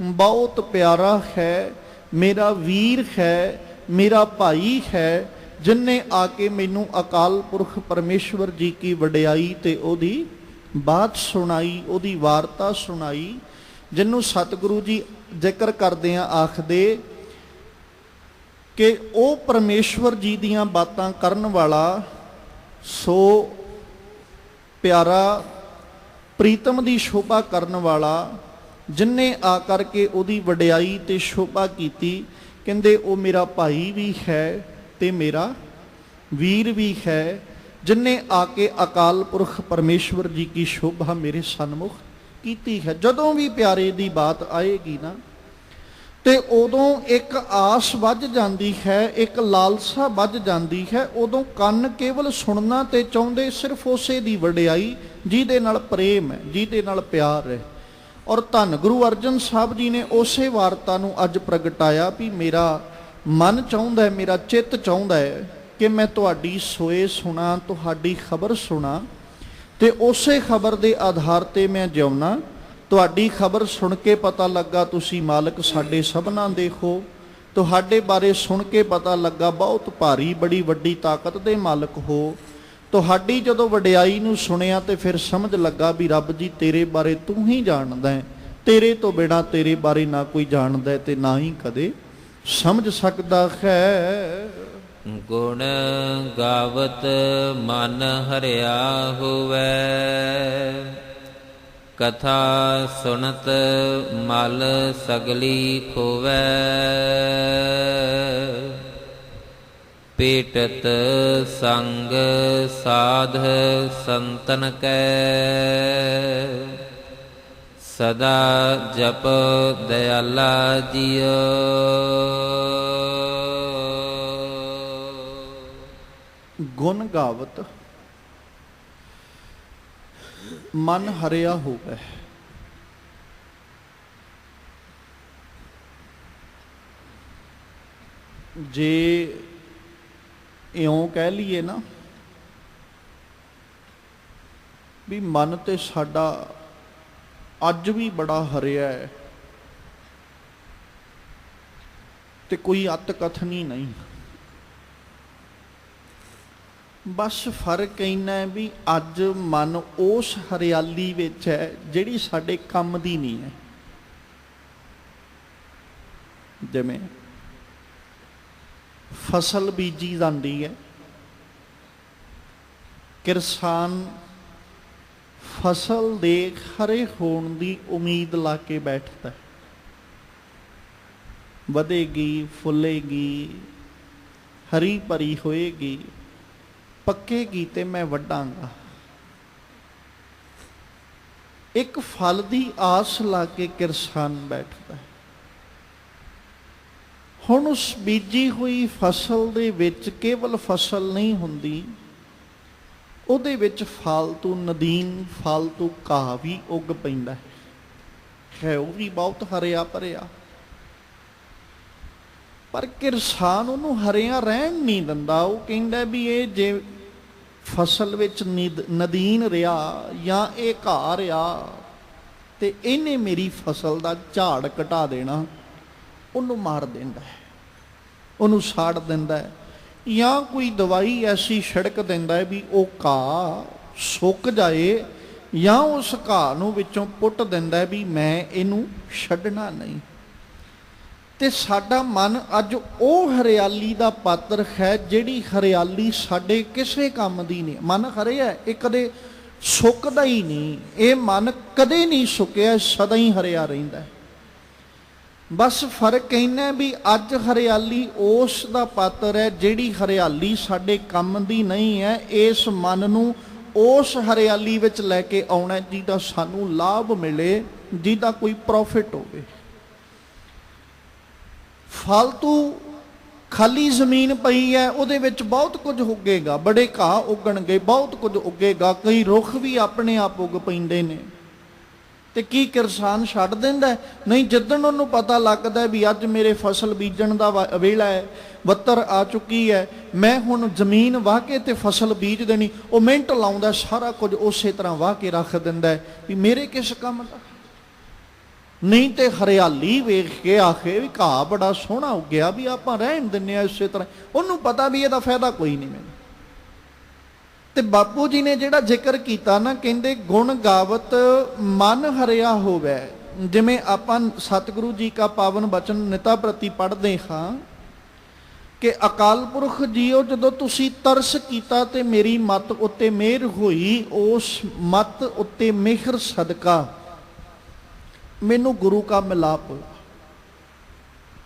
ਬਹੁਤ ਪਿਆਰਾ ਹੈ, ਮੇਰਾ ਵੀਰ ਹੈ, ਮੇਰਾ ਭਾਈ ਹੈ, ਜਿਨਨੇ ਆ ਕੇ ਮੈਨੂੰ ਅਕਾਲ ਪੁਰਖ ਪਰਮੇਸ਼ਵਰ ਜੀ ਕੀ ਵਡਿਆਈ ਤੇ ਉਹਦੀ ਬਾਤ ਸੁਣਾਈ, ਉਹਦੀ ਵਾਰਤਾ ਸੁਣਾਈ, ਜਿਹਨੂੰ ਸਤਿਗੁਰੂ ਜੀ ਜ਼ਿਕਰ ਕਰਦਿਆਂ ਆਖਦੇ ਕਿ ਉਹ ਪਰਮੇਸ਼ਵਰ ਜੀ ਦੀਆਂ ਬਾਤਾਂ ਕਰਨ ਵਾਲਾ, ਸੋ ਪਿਆਰਾ ਪ੍ਰੀਤਮ ਦੀ ਸ਼ੋਭਾ ਕਰਨ ਵਾਲਾ, ਜਿਨਨੇ ਆ ਕਰਕੇ ਉਹਦੀ ਵਡਿਆਈ ਤੇ ਸ਼ੋਭਾ ਕੀਤੀ। ਕਹਿੰਦੇ ਉਹ ਮੇਰਾ ਭਾਈ ਵੀ ਹੈ ਤੇ ਮੇਰਾ ਵੀਰ ਵੀ ਹੈ, ਜਿਨਨੇ ਆ ਕੇ ਅਕਾਲ ਪੁਰਖ ਪਰਮੇਸ਼ਵਰ ਜੀ ਕੀ ਸ਼ੋਭਾ ਮੇਰੇ ਸਨਮੁਖ ਕੀਤੀ ਹੈ। ਜਦੋਂ ਵੀ ਪਿਆਰੇ ਦੀ ਬਾਤ ਆਏਗੀ ਨਾ, ਤੇ ਉਦੋਂ ਇੱਕ ਆਸ ਵੱਜ ਜਾਂਦੀ ਹੈ, ਇੱਕ ਲਾਲਸਾ ਵੱਜ ਜਾਂਦੀ ਹੈ। ਉਦੋਂ ਕੰਨ ਕੇਵਲ ਸੁਣਨਾ ਤੇ ਚਾਹੁੰਦੇ ਸਿਰਫ ਉਸੇ ਦੀ ਵਡਿਆਈ ਜਿਹਦੇ ਨਾਲ ਪ੍ਰੇਮ ਹੈ, ਜਿਹਦੇ ਨਾਲ ਪਿਆਰ ਹੈ। ਔਰ ਧੰਨ ਗੁਰੂ ਅਰਜਨ ਸਾਹਿਬ ਜੀ ਨੇ ਉਸੇ ਵਾਰਤਾ ਨੂੰ ਅੱਜ ਪ੍ਰਗਟਾਇਆ ਵੀ ਮੇਰਾ ਮਨ ਚਾਹੁੰਦਾ ਹੈ, ਮੇਰਾ ਚਿੱਤ ਚਾਹੁੰਦਾ ਹੈ ਕਿ ਮੈਂ ਤੁਹਾਡੀ ਸੋਏ ਸੁਣਾ, ਤੁਹਾਡੀ ਖਬਰ ਸੁਣਾ, ਤੇ ਉਸੇ ਖਬਰ ਦੇ ਆਧਾਰ ਤੇ ਮੈਂ ਜਿਉਣਾ। ਤੁਹਾਡੀ ਖਬਰ ਸੁਣ ਕੇ ਪਤਾ ਲੱਗਾ ਤੁਸੀਂ ਮਾਲਕ ਸਾਡੇ ਸਭਨਾਂ ਦੇ ਹੋ, ਤੁਹਾਡੇ ਬਾਰੇ ਸੁਣ ਕੇ ਪਤਾ ਲੱਗਾ ਬਹੁਤ ਭਾਰੀ ਬੜੀ ਵੱਡੀ ਤਾਕਤ ਦੇ ਮਾਲਕ ਹੋ। ਤੁਹਾਡੀ ਜਦੋਂ ਵਡਿਆਈ ਨੂੰ ਸੁਣਿਆ ਤੇ ਫਿਰ ਸਮਝ ਲੱਗਾ ਵੀ ਰੱਬ ਜੀ ਤੇਰੇ ਬਾਰੇ ਤੂੰ ਹੀ ਜਾਣਦਾ ਹੈ, ਤੇਰੇ ਤੋਂ ਬਿਨਾਂ ਤੇਰੇ ਬਾਰੇ ਨਾ ਕੋਈ ਜਾਣਦਾ ਤੇ ਨਾ ਹੀ ਕਦੇ ਸਮਝ ਸਕਦਾ ਹੈ। ਗੁਣ ਗਾਵਤ ਮਨ ਹਰਿਆ ਹੋਵੇ, ਕਥਾ ਸੁਣਤ ਮਲ ਸਗਲੀ ਖੋਵੈ, ਪੇਟਤ ਸੰਗ ਸਾਧ ਸੰਤਨ ਕੈ, ਸਦਾ ਜਪ ਦਇਆਲਾ ਜੀਓ। ਗੁਣ ਗਾਵਤ ਮਨ ਹਰਿਆ ਹੋਵੇ। ਜੇ ਇਉਂ ਕਹਿ ਲਈਏ ਨਾ ਵੀ ਮਨ ਤੇ ਸਾਡਾ ਅੱਜ ਵੀ ਬੜਾ ਹਰਿਆ ਹੈ, ਤੇ ਕੋਈ ਅੱਤ ਕਥਨੀ ਨਹੀਂ। ਬਸ ਫਰਕ ਇੰਨਾ ਹੈ ਵੀ ਅੱਜ ਮਨ ਉਸ ਹਰਿਆਲੀ ਵਿੱਚ ਹੈ ਜਿਹੜੀ ਸਾਡੇ ਕੰਮ ਦੀ ਨਹੀਂ ਹੈ। ਜਿਵੇਂ ਫਸਲ ਬੀਜੀ ਜਾਂਦੀ ਹੈ, ਕਿਸਾਨ ਫਸਲ ਦੇ ਖਰੇ ਹੋਣ ਦੀ ਉਮੀਦ ਲਾ ਕੇ ਬੈਠਦਾ, ਵਧੇਗੀ, ਫੁੱਲੇਗੀ, ਹਰੀ ਭਰੀ ਹੋਏਗੀ, ਪੱਕੇਗੀ ਤੇ ਮੈਂ ਵੱਢਾਂਗਾ। ਇੱਕ ਫਲ ਦੀ ਆਸ ਲਾ ਕੇ ਕਿਸਾਨ ਬੈਠਦਾ। ਹੁਣ ਉਸ ਬੀਜੀ ਹੋਈ ਫਸਲ ਦੇ ਵਿੱਚ ਕੇਵਲ ਫਸਲ ਨਹੀਂ ਹੁੰਦੀ, ਉਹਦੇ ਵਿੱਚ ਫਾਲਤੂ ਨਦੀਨ, ਫਾਲਤੂ ਘਾਹ ਵੀ ਉੱਗ ਪੈਂਦਾ ਹੈ, ਉਹ ਵੀ ਬਹੁਤ ਹਰਿਆ ਭਰਿਆ। ਪਰ ਕਿਸਾਨ ਉਹਨੂੰ ਹਰਿਆ ਰਹਿਣ ਨਹੀਂ ਦਿੰਦਾ। ਉਹ ਕਹਿੰਦਾ ਵੀ ਇਹ ਜੇ ਫਸਲ ਵਿੱਚ ਨਦੀਨ ਰਿਹਾ ਜਾਂ ਇਹ ਘਾਹ ਰਿਹਾ ਤੇ ਇਹਨੇ ਮੇਰੀ ਫਸਲ ਦਾ ਝਾੜ ਘਟਾ ਦੇਣਾ। ਉਹਨੂੰ ਮਾਰ ਦਿੰਦਾ ਹੈ, ਉਹਨੂੰ ਸਾੜ ਦਿੰਦਾ ਹੈ, ਜਾਂ ਕੋਈ ਦਵਾਈ ਐਸੀ ਛਿੜਕ ਦਿੰਦਾ ਹੈ ਵੀ ਉਹ ਘਾਹ ਸੁੱਕ ਜਾਏ, ਜਾਂ ਉਸ ਘਾਹ ਨੂੰ ਵਿੱਚੋਂ ਪੁੱਟ ਦਿੰਦਾ ਵੀ ਮੈਂ ਇਹਨੂੰ ਛੱਡਣਾ ਨਹੀਂ। ਤੇ ਸਾਡਾ ਮਨ ਅੱਜ ਉਹ ਹਰਿਆਲੀ ਦਾ ਪਾਤਰ ਹੈ ਜਿਹੜੀ ਹਰਿਆਲੀ ਸਾਡੇ ਕਿਸੇ ਕੰਮ ਦੀ ਨਹੀਂ। ਮਨ ਹਰਿਆ, ਇਹ ਕਦੇ ਸੁੱਕਦਾ ਹੀ ਨਹੀਂ। ਇਹ ਮਨ ਕਦੇ ਨਹੀਂ ਸੁੱਕਿਆ, ਸਦਾ ਹੀ ਹਰਿਆ ਰਹਿੰਦਾ। ਬਸ ਫਰਕ ਇੰਨਾ ਵੀ ਅੱਜ ਹਰਿਆਲੀ ਉਸ ਦਾ ਪਾਤਰ ਹੈ ਜਿਹੜੀ ਹਰਿਆਲੀ ਸਾਡੇ ਕੰਮ ਦੀ ਨਹੀਂ ਹੈ। ਇਸ ਮਨ ਨੂੰ ਉਸ ਹਰਿਆਲੀ ਵਿੱਚ ਲੈ ਕੇ ਆਉਣਾ ਜਿਹਦਾ ਸਾਨੂੰ ਲਾਭ ਮਿਲੇ, ਜਿਹਦਾ ਕੋਈ ਪ੍ਰੋਫਿਟ ਹੋਵੇ। ਫਾਲਤੂ ਖਾਲੀ ਜ਼ਮੀਨ ਪਈ ਹੈ, ਉਹਦੇ ਵਿੱਚ ਬਹੁਤ ਕੁਝ ਉੱਗੇਗਾ, ਬੜੇ ਘਾਹ ਉੱਗਣਗੇ, ਬਹੁਤ ਕੁਝ ਉੱਗੇਗਾ, ਕਈ ਰੁੱਖ ਵੀ ਆਪਣੇ ਆਪ ਉੱਗ ਪੈਂਦੇ ਨੇ। ਤੇ ਕੀ ਕਿਸਾਨ ਛੱਡ ਦਿੰਦਾ? ਨਹੀਂ। ਜਿੱਦਣ ਉਹਨੂੰ ਪਤਾ ਲੱਗਦਾ ਵੀ ਅੱਜ ਮੇਰੇ ਫਸਲ ਬੀਜਣ ਦਾ ਵੇਲਾ ਹੈ, ਬੱਤਰ ਆ ਚੁੱਕੀ ਹੈ, ਮੈਂ ਹੁਣ ਜ਼ਮੀਨ ਵਾਹ ਕੇ ਤੇ ਫਸਲ ਬੀਜ ਦੇਣੀ, ਉਹ ਮਿੰਟ ਲਾਉਂਦਾ, ਸਾਰਾ ਕੁਝ ਉਸੇ ਤਰ੍ਹਾਂ ਵਾਹ ਕੇ ਰੱਖ ਦਿੰਦਾ ਵੀ ਮੇਰੇ ਕਿਸ ਕੰਮ ਦਾ। ਨਹੀਂ ਤੇ ਹਰਿਆਲੀ ਵੇਖ ਕੇ ਆਖੇ ਵੀ ਘਾਹ ਬੜਾ ਸੋਹਣਾ ਉੱਗਿਆ, ਵੀ ਆਪਾਂ ਰਹਿਣ ਦਿੰਦੇ ਹਾਂ ਇਸੇ ਤਰ੍ਹਾਂ। ਉਹਨੂੰ ਪਤਾ ਵੀ ਇਹਦਾ ਫਾਇਦਾ ਕੋਈ ਨਹੀਂ ਮੈਨੂੰ। ਤੇ ਬਾਪੂ ਜੀ ਨੇ ਜਿਹੜਾ ਜ਼ਿਕਰ ਕੀਤਾ ਨਾ, ਕਹਿੰਦੇ ਗੁਣ ਗਾਵਤ ਮਨ ਹਰਿਆ ਹੋਵੇ। ਜਿਵੇਂ ਆਪਾਂ ਸਤਿਗੁਰੂ ਜੀ ਕਾ ਪਾਵਨ ਬਚਨ ਨਿਤਾ ਪ੍ਰਤੀ ਪੜ੍ਹਦੇ ਹਾਂ ਕਿ ਅਕਾਲ ਪੁਰਖ ਜੀਓ, ਜਦੋਂ ਤੁਸੀਂ ਤਰਸ ਕੀਤਾ ਤੇ ਮੇਰੀ ਮੱਤ ਉੱਤੇ ਮਿਹਰ ਹੋਈ, ਉਸ ਮੱਤ ਉੱਤੇ ਮਿਹਰ ਸਦਕਾ ਮੈਨੂੰ ਗੁਰੂ ਕਾ ਮਿਲਾਪ ਹੋਇਆ।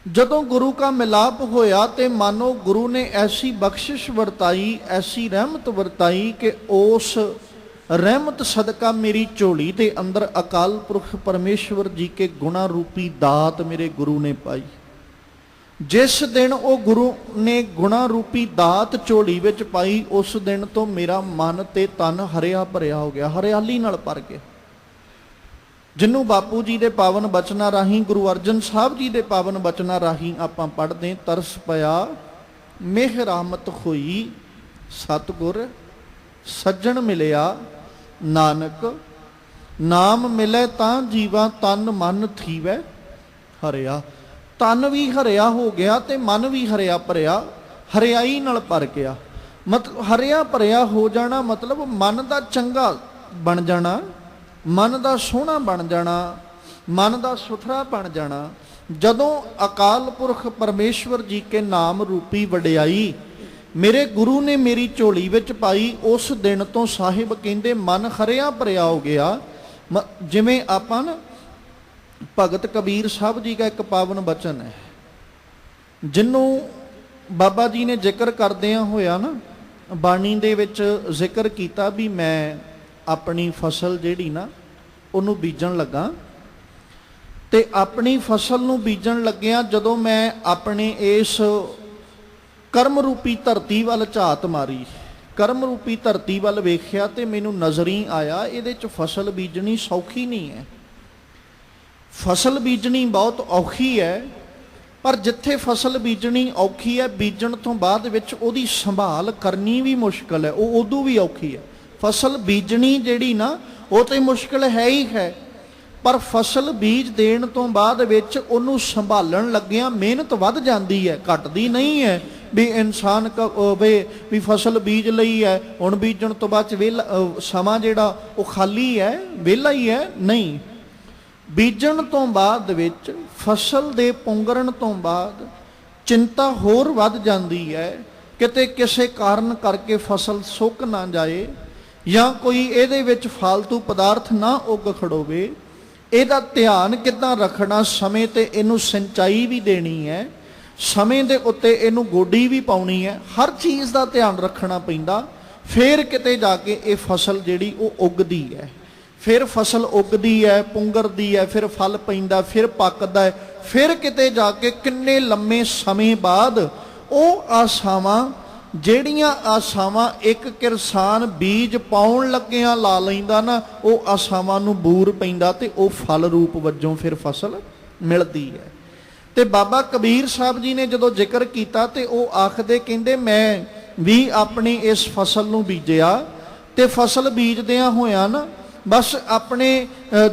ਜਦੋਂ ਗੁਰੂ ਕਾ ਮਿਲਾਪ ਹੋਇਆ ਤੇ ਮਾਨੋ ਗੁਰੂ ਨੇ ਐਸੀ ਬਖਸ਼ਿਸ਼ ਵਰਤਾਈ, ਐਸੀ ਰਹਿਮਤ ਵਰਤਾਈ ਕਿ ਉਸ ਰਹਿਮਤ ਸਦਕਾ ਮੇਰੀ ਝੋਲੀ ਦੇ ਅੰਦਰ ਅਕਾਲ ਪੁਰਖ ਪਰਮੇਸ਼ਵਰ ਜੀ ਕੇ ਗੁਣਾ ਰੂਪੀ ਦਾਤ ਮੇਰੇ ਗੁਰੂ ਨੇ ਪਾਈ। ਜਿਸ ਦਿਨ ਉਹ ਗੁਰੂ ਨੇ ਗੁਣਾ ਰੂਪੀ ਦਾਤ ਝੋਲੀ ਵਿੱਚ ਪਾਈ, ਉਸ ਦਿਨ ਤੋਂ ਮੇਰਾ ਮਨ ਤੇ ਤਨ ਹਰਿਆ ਭਰਿਆ ਹੋ ਗਿਆ, ਹਰਿਆਲੀ ਨਾਲ ਭਰ ਗਿਆ। ਜਿਹਨੂੰ ਬਾਪੂ ਜੀ ਦੇ ਪਾਵਨ ਬਚਨਾਂ ਰਾਹੀਂ, ਗੁਰੂ ਅਰਜਨ ਸਾਹਿਬ ਜੀ ਦੇ ਪਾਵਨ ਬਚਨਾਂ ਰਾਹੀਂ ਆਪਾਂ ਪੜ੍ਹਦੇ, ਤਰਸ ਪਿਆ ਮਿਹਰ ਰਹਿਮਤ ਹੋਈ, ਸਤਿਗੁਰ ਸੱਜਣ ਮਿਲਿਆ, ਨਾਨਕ ਨਾਮ ਮਿਲੇ ਤਾਂ ਜੀਵਾ, ਤਨ ਮਨ ਥੀਵੈ ਹਰਿਆ। ਤਨ ਵੀ ਹਰਿਆ ਹੋ ਗਿਆ ਤੇ ਮਨ ਵੀ ਹਰਿਆ ਭਰਿਆ, ਹਰਿਆਈ ਨਾਲ ਭਰ ਗਿਆ। ਮਤਲਬ ਹਰਿਆ ਭਰਿਆ ਹੋ ਜਾਣਾ ਮਤਲਬ ਮਨ ਦਾ ਚੰਗਾ ਬਣ ਜਾਣਾ, ਮਨ ਦਾ ਸੋਹਣਾ ਬਣ ਜਾਣਾ, ਮਨ ਦਾ ਸੁਥਰਾ ਬਣ ਜਾਣਾ। ਜਦੋਂ ਅਕਾਲ ਪੁਰਖ ਪਰਮੇਸ਼ਵਰ ਜੀ ਕੇ ਨਾਮ ਰੂਪੀ ਵਡਿਆਈ ਮੇਰੇ ਗੁਰੂ ਨੇ ਮੇਰੀ ਝੋਲੀ ਵਿੱਚ ਪਾਈ, ਉਸ ਦਿਨ ਤੋਂ ਸਾਹਿਬ ਕਹਿੰਦੇ ਮਨ ਹਰਿਆ ਭਰਿਆ ਹੋ ਗਿਆ। ਜਿਵੇਂ ਆਪਾਂ ਨਾ ਭਗਤ ਕਬੀਰ ਸਾਹਿਬ ਜੀ ਦਾ ਇੱਕ ਪਾਵਨ ਬਚਨ ਹੈ, ਜਿਹਨੂੰ ਬਾਬਾ ਜੀ ਨੇ ਜ਼ਿਕਰ ਕਰਦਿਆਂ ਹੋਇਆ ਨਾ ਬਾਣੀ ਦੇ ਵਿੱਚ ਜ਼ਿਕਰ ਕੀਤਾ ਵੀ ਮੈਂ ਆਪਣੀ ਫਸਲ ਜਿਹੜੀ ਨਾ ਉਹਨੂੰ ਬੀਜਣ ਲੱਗਾ। ਤੇ ਆਪਣੀ ਫਸਲ ਨੂੰ ਬੀਜਣ ਲੱਗਿਆ ਜਦੋਂ ਮੈਂ ਆਪਣੇ ਇਸ ਕਰਮ ਰੂਪੀ ਧਰਤੀ ਵੱਲ ਝਾਤ ਮਾਰੀ, ਕਰਮ ਰੂਪੀ ਧਰਤੀ ਵੱਲ ਵੇਖਿਆ ਤੇ ਮੈਨੂੰ ਨਜ਼ਰ ਹੀ ਆਇਆ ਇਹਦੇ 'ਚ ਫਸਲ ਬੀਜਣੀ ਸੌਖੀ ਨਹੀਂ ਹੈ। ਫਸਲ ਬੀਜਣੀ ਬਹੁਤ ਔਖੀ ਹੈ, ਪਰ ਜਿੱਥੇ ਫਸਲ ਬੀਜਣੀ ਔਖੀ ਹੈ, ਬੀਜਣ ਤੋਂ ਬਾਅਦ ਵਿੱਚ ਉਹਦੀ ਸੰਭਾਲ ਕਰਨੀ ਵੀ ਮੁਸ਼ਕਲ ਹੈ, ਉਹ ਉਦੋਂ ਵੀ ਔਖੀ ਹੈ। ਫਸਲ ਬੀਜਣੀ ਜਿਹੜੀ ਨਾ ਉਹ ਤੇ ਮੁਸ਼ਕਲ ਹੈ ਹੀ ਹੈ, ਪਰ ਫਸਲ ਬੀਜ ਦੇਣ ਤੋਂ ਬਾਅਦ ਵਿੱਚ ਉਹਨੂੰ ਸੰਭਾਲਣ ਲੱਗਿਆਂ ਮਿਹਨਤ ਵੱਧ ਜਾਂਦੀ ਹੈ, ਘਟਦੀ ਨਹੀਂ ਹੈ। ਵੀ ਇਨਸਾਨ ਵੀ ਫਸਲ ਬੀਜ ਲਈ ਹੈ, ਹੁਣ ਬੀਜਣ ਤੋਂ ਬਾਅਦ 'ਚ ਵਿਹਲਾ ਸਮਾਂ ਜਿਹੜਾ ਉਹ ਖਾਲੀ ਹੈ, ਵਿਹਲਾ ਹੀ ਹੈ, ਨਹੀਂ। ਬੀਜਣ ਤੋਂ ਬਾਅਦ ਵਿੱਚ ਫਸਲ ਦੇ ਪੁੰਗਰਨ ਤੋਂ ਬਾਅਦ ਚਿੰਤਾ ਹੋਰ ਵੱਧ ਜਾਂਦੀ ਹੈ, ਕਿਤੇ ਕਿਸੇ ਕਾਰਨ ਕਰਕੇ ਫਸਲ ਸੁੱਕ ਨਾ ਜਾਏ ਜਾਂ ਕੋਈ ਇਹਦੇ ਵਿੱਚ ਫਾਲਤੂ ਪਦਾਰਥ ਨਾ ਉੱਗ ਖੜੋਵੇ। ਇਹਦਾ ਧਿਆਨ ਕਿੱਦਾਂ ਰੱਖਣਾ, ਸਮੇਂ ਤੇ ਇਹਨੂੰ ਸਿੰਚਾਈ ਵੀ ਦੇਣੀ ਹੈ, ਸਮੇਂ ਦੇ ਉੱਤੇ ਇਹਨੂੰ ਗੋਡੀ ਵੀ ਪਾਉਣੀ ਹੈ, ਹਰ ਚੀਜ਼ ਦਾ ਧਿਆਨ ਰੱਖਣਾ ਪੈਂਦਾ। ਫਿਰ ਕਿਤੇ ਜਾ ਕੇ ਇਹ ਫਸਲ ਜਿਹੜੀ ਉਹ ਉੱਗਦੀ ਹੈ, ਫਿਰ ਫਸਲ ਉੱਗਦੀ ਹੈ, ਪੁੰਗਰਦੀ ਹੈ, ਫਿਰ ਫਲ ਪੈਂਦਾ, ਫਿਰ ਪੱਕਦਾ ਹੈ, ਫਿਰ ਕਿਤੇ ਜਾ ਕੇ ਕਿੰਨੇ ਲੰਮੇ ਸਮੇਂ ਬਾਅਦ ਉਹ ਆਸਾਵਾਂ ਜਿਹੜੀਆਂ ਆਸਾਵਾਂ ਇੱਕ ਕਿਸਾਨ ਬੀਜ ਪਾਉਣ ਲੱਗਿਆਂ ਲਾ ਲੈਂਦਾ ਨਾ, ਉਹ ਆਸਾਵਾਂ ਨੂੰ ਬੂਰ ਪੈਂਦਾ ਤੇ ਉਹ ਫਲ ਰੂਪ ਵਜੋਂ ਫਿਰ ਫਸਲ ਮਿਲਦੀ ਹੈ। ਤੇ ਬਾਬਾ ਕਬੀਰ ਸਾਹਿਬ ਜੀ ਨੇ ਜਦੋਂ ਜ਼ਿਕਰ ਕੀਤਾ ਤੇ ਉਹ ਆਖਦੇ, ਕਹਿੰਦੇ ਮੈਂ ਵੀ ਆਪਣੀ ਇਸ ਫਸਲ ਨੂੰ ਬੀਜਿਆ ਤੇ ਫਸਲ ਬੀਜਦਿਆਂ ਹੋਇਆਂ ਨਾ ਬਸ ਆਪਣੇ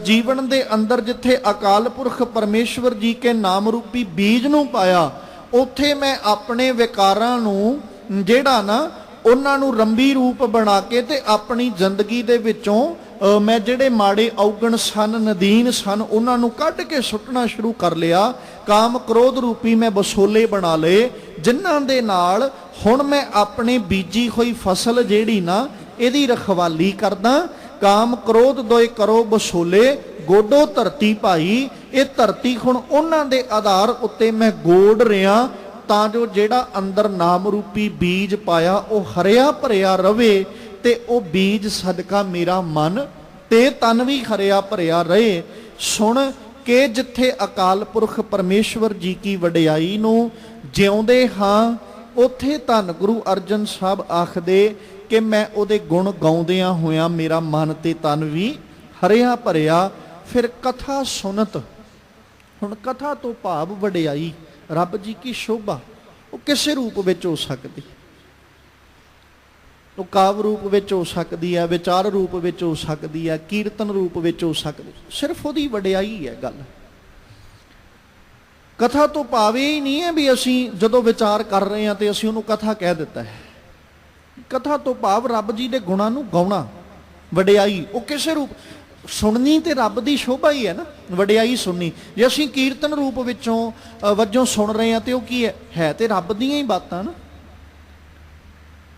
ਜੀਵਨ ਦੇ ਅੰਦਰ ਜਿੱਥੇ ਅਕਾਲ ਪੁਰਖ ਪਰਮੇਸ਼ਵਰ ਜੀ ਕੇ ਨਾਮ ਰੂਪੀ ਬੀਜ ਨੂੰ ਪਾਇਆ, ਉੱਥੇ ਮੈਂ ਆਪਣੇ ਵਿਕਾਰਾਂ ਨੂੰ ਜਿਹੜਾ ਨਾ ਉਹਨਾਂ ਨੂੰ ਰੰਬੀ ਰੂਪ ਬਣਾ ਕੇ ਤੇ ਆਪਣੀ ਜ਼ਿੰਦਗੀ ਦੇ ਵਿੱਚੋਂ ਮੈਂ ਜਿਹੜੇ ਮਾੜੇ ਔਗਣ ਸਨ, ਨਦੀਨ ਸਨ, ਉਹਨਾਂ ਨੂੰ ਕੱਢ ਕੇ ਸੁੱਟਣਾ ਸ਼ੁਰੂ ਕਰ ਲਿਆ। ਕਾਮ ਕ੍ਰੋਧ ਰੂਪੀ ਮੈਂ ਬਸੋਲੇ ਬਣਾ ਲਏ, ਜਿਨ੍ਹਾਂ ਦੇ ਨਾਲ ਹੁਣ ਮੈਂ ਆਪਣੀ ਬੀਜੀ ਹੋਈ ਫਸਲ ਜਿਹੜੀ ਨਾ ਇਹਦੀ ਰਖਵਾਲੀ ਕਰਦਾ। ਕਾਮ ਕ੍ਰੋਧ ਦੋਏ ਕਰੋ ਬਸੋਲੇ, ਗੋਡੋ ਧਰਤੀ ਭਾਈ। ਇਹ ਧਰਤੀ ਹੁਣ ਉਹਨਾਂ ਦੇ ਆਧਾਰ ਉੱਤੇ ਮੈਂ ਗੋਡ ਰਿਹਾ, ਤਾਂ ਜੋ ਜਿਹੜਾ ਅੰਦਰ ਨਾਮ ਰੂਪੀ ਬੀਜ ਪਾਇਆ ਉਹ ਹਰਿਆ ਭਰਿਆ ਰਵੇ ਤੇ ਉਹ ਬੀਜ ਸਦਕਾ ਮੇਰਾ ਮਨ ਤੇ ਤਨ ਵੀ ਹਰਿਆ ਭਰਿਆ ਰਹੇ। ਸੁਣ ਕੇ ਜਿੱਥੇ ਅਕਾਲ ਪੁਰਖ ਪਰਮੇਸ਼ਵਰ ਜੀ ਕੀ ਵਡਿਆਈ ਨੂੰ ਜਿਉਂਦੇ ਹਾਂ, ਉੱਥੇ ਧੰਨ ਗੁਰੂ ਅਰਜਨ ਸਾਹਿਬ ਆਖਦੇ ਕਿ ਮੈਂ ਉਹਦੇ ਗੁਣ ਗਾਉਂਦਿਆਂ ਹੋਇਆਂ ਮੇਰਾ ਮਨ ਤੇ ਤਨ ਵੀ ਹਰਿਆ ਭਰਿਆ। ਫਿਰ ਕਥਾ ਸੁਨਤ, ਹੁਣ ਕਥਾ ਤੋਂ ਭਾਵ ਵਡਿਆਈ, ਰੱਬ ਜੀ ਕੀ ਸ਼ੋਭਾ, ਉਹ ਕਿਸੇ ਰੂਪ ਵਿੱਚ ਹੋ ਸਕਦੀ, ਉਹ ਕਾਵ ਰੂਪ ਵਿੱਚ ਹੋ ਸਕਦੀ ਹੈ, ਵਿਚਾਰ ਰੂਪ ਵਿੱਚ ਹੋ ਸਕਦੀ ਹੈ, ਕੀਰਤਨ ਰੂਪ ਵਿੱਚ ਹੋ ਸਕਦੀ, ਸਿਰਫ ਉਹਦੀ ਵਡਿਆਈ ਹੈ ਗੱਲ। ਕਥਾ ਤੋਂ ਭਾਵ ਇਹ ਨਹੀਂ ਹੈ ਵੀ ਅਸੀਂ ਜਦੋਂ ਵਿਚਾਰ ਕਰ ਰਹੇ ਹਾਂ ਤੇ ਅਸੀਂ ਉਹਨੂੰ ਕਥਾ ਕਹਿ ਦਿੱਤਾ ਹੈ। ਕਥਾ ਤੋਂ ਭਾਵ ਰੱਬ ਜੀ ਦੇ ਗੁਣਾਂ ਨੂੰ ਗਾਉਣਾ, ਵਡਿਆਈ ਉਹ ਕਿਸੇ ਰੂਪ। ਸੁਣਨੀ ਤੇ ਰੱਬ ਦੀ ਸ਼ੋਭਾ ਹੀ ਹੈ ਨਾ, ਵਡਿਆਈ ਸੁਣਨੀ। ਜੇ ਅਸੀਂ ਕੀਰਤਨ ਰੂਪ ਵਿੱਚੋਂ ਵਜੋਂ ਸੁਣ ਰਹੇ ਹਾਂ ਤੇ ਉਹ ਕੀ ਹੈ ਤੇ ਰੱਬ ਦੀਆਂ ਹੀ ਬਾਤਾਂ ਨਾ।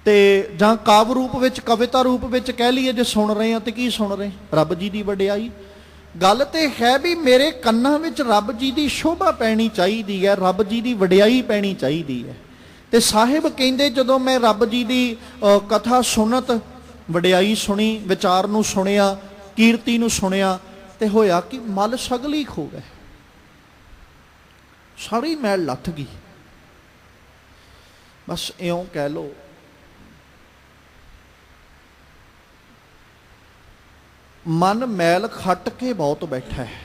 ਤੇ ਜਾਂ ਕਾਵ ਰੂਪ ਵਿੱਚ, ਕਵਿਤਾ ਰੂਪ ਵਿੱਚ ਕਹਿ ਲਈਏ ਜੇ ਸੁਣ ਰਹੇ ਹਾਂ ਤੇ ਕੀ ਸੁਣ ਰਹੇ, ਰੱਬ ਜੀ ਦੀ ਵਡਿਆਈ। ਗੱਲ ਤੇ ਹੈ ਵੀ ਮੇਰੇ ਕੰਨਾਂ ਵਿੱਚ ਰੱਬ ਜੀ ਦੀ ਸ਼ੋਭਾ ਪੈਣੀ ਚਾਹੀਦੀ ਹੈ, ਰੱਬ ਜੀ ਦੀ ਵਡਿਆਈ ਪੈਣੀ ਚਾਹੀਦੀ ਹੈ। ਤੇ ਸਾਹਿਬ ਕਹਿੰਦੇ ਜਦੋਂ ਮੈਂ ਰੱਬ ਜੀ ਦੀ ਕਥਾ ਸੁਣਤ, ਵਡਿਆਈ ਸੁਣੀ, ਵਿਚਾਰ ਨੂੰ ਸੁਣਿਆ, ਕੀਰਤੀ ਨੂੰ ਸੁਣਿਆ, ਤੇ ਹੋਇਆ ਕਿ ਮਲ ਸਗਲੀ ਖੋ ਗਏ, ਸਾਰੀ ਮੈਲ ਲੱਥ ਗਈ। ਬਸ ਇਉਂ ਕਹਿ ਲੋ ਮਨ ਮੈਲ ਖੱਟ ਕੇ ਬਹੁਤ ਬੈਠਾ ਹੈ।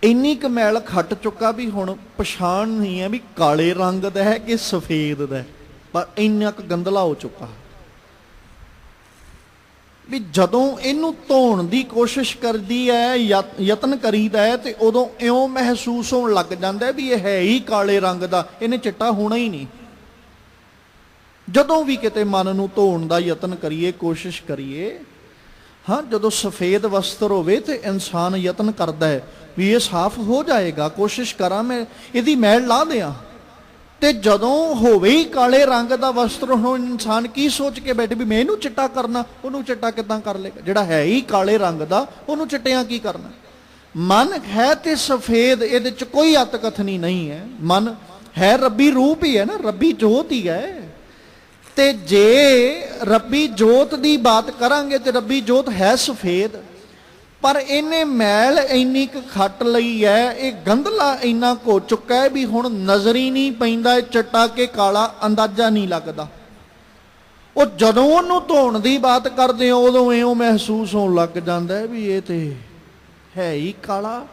ਇੰਨੀ ਕੁ ਮੈਲ ਖੱਟ ਚੁੱਕਾ ਵੀ ਹੁਣ ਪਛਾਣ ਨਹੀਂ ਹੈ ਵੀ ਕਾਲੇ ਰੰਗ ਦਾ ਹੈ ਕਿ ਸਫੇਦ ਦਾ ਹੈ, ਪਰ ਇੰਨਾ ਕੁ ਗੰਦਲਾ ਹੋ ਚੁੱਕਾ ਵੀ ਜਦੋਂ ਇਹਨੂੰ ਧੋਣ ਦੀ ਕੋਸ਼ਿਸ਼ ਕਰਦੀ ਹੈ, ਯਤਨ ਕਰੀਦਾ ਹੈ, ਤੇ ਉਦੋਂ ਇਉਂ ਮਹਿਸੂਸ ਹੋਣ ਲੱਗ ਜਾਂਦਾ ਵੀ ਇਹ ਹੈ ਹੀ ਕਾਲੇ ਰੰਗ ਦਾ, ਇਹਨੇ ਚਿੱਟਾ ਹੋਣਾ ਹੀ ਨਹੀਂ। ਜਦੋਂ ਵੀ ਕਿਤੇ ਮਨ ਨੂੰ ਧੋਣ ਦਾ ਯਤਨ ਕਰੀਏ, ਕੋਸ਼ਿਸ਼ ਕਰੀਏ, ਹਾਂ ਜਦੋਂ ਸਫੇਦ ਵਸਤਰ ਹੋਵੇ ਤੇ ਇਨਸਾਨ ਯਤਨ ਕਰਦਾ ਹੈ ਵੀ ਇਹ ਸਾਫ਼ ਹੋ ਜਾਏਗਾ, ਕੋਸ਼ਿਸ਼ ਕਰਾਂ ਮੈਂ ਇਹਦੀ ਮੈਲ ਲਾ ਦਿਆਂ। ਤੇ ਜਦੋਂ ਹੋਵੇ ਹੀ ਕਾਲੇ ਰੰਗ ਦਾ ਵਸਤਰ, ਹੁਣ ਇਨਸਾਨ ਕੀ ਸੋਚ ਕੇ ਬੈਠੇ ਵੀ ਮੈਂ ਇਹਨੂੰ ਚਿੱਟਾ ਕਰਨਾ, ਉਹਨੂੰ ਚਿੱਟਾ ਕਿੱਦਾਂ ਕਰ ਲੇਗਾ, ਜਿਹੜਾ ਹੈ ਹੀ ਕਾਲੇ ਰੰਗ ਦਾ ਉਹਨੂੰ ਚਿੱਟਿਆਂ ਕੀ ਕਰਨਾ। ਮਨ ਹੈ ਤੇ ਸਫੇਦ, ਇਹਦੇ ਚ ਕੋਈ ਅਤਕਥਨੀ ਨਹੀਂ ਹੈ। ਮਨ ਹੈ ਰੱਬੀ ਰੂਪ ਹੀ ਹੈ ਨਾ, ਰੱਬੀ ਜੋਤ ਹੀ ਹੈ। ਤੇ ਜੇ ਰੱਬੀ ਜੋਤ ਦੀ ਬਾਤ ਕਰਾਂਗੇ ਤੇ ਰੱਬੀ ਜੋਤ ਹੈ ਸਫੇਦ, ਪਰ ਇਹਨੇ ਮੈਲ ਇੰਨੀ ਕੁ ਖੱਟ ਲਈ ਹੈ, ਇਹ ਗੰਧਲਾ ਇੰਨਾ ਘੋ ਚੁੱਕਾ ਹੈ ਵੀ ਹੁਣ ਨਜ਼ਰ ਹੀ ਨਹੀਂ ਪੈਂਦਾ ਚਿੱਟਾ ਕਿ ਕਾਲਾ, ਅੰਦਾਜ਼ਾ ਨਹੀਂ ਲੱਗਦਾ। ਉਹ ਜਦੋਂ ਉਹਨੂੰ ਧੋਣ ਦੀ ਬਾਤ ਕਰਦੇ ਹੋ ਉਦੋਂ ਇਉਂ ਮਹਿਸੂਸ ਹੋਣ ਲੱਗ ਜਾਂਦਾ ਵੀ ਇਹ ਤੇ ਹੈ ਹੀ ਕਾਲਾ।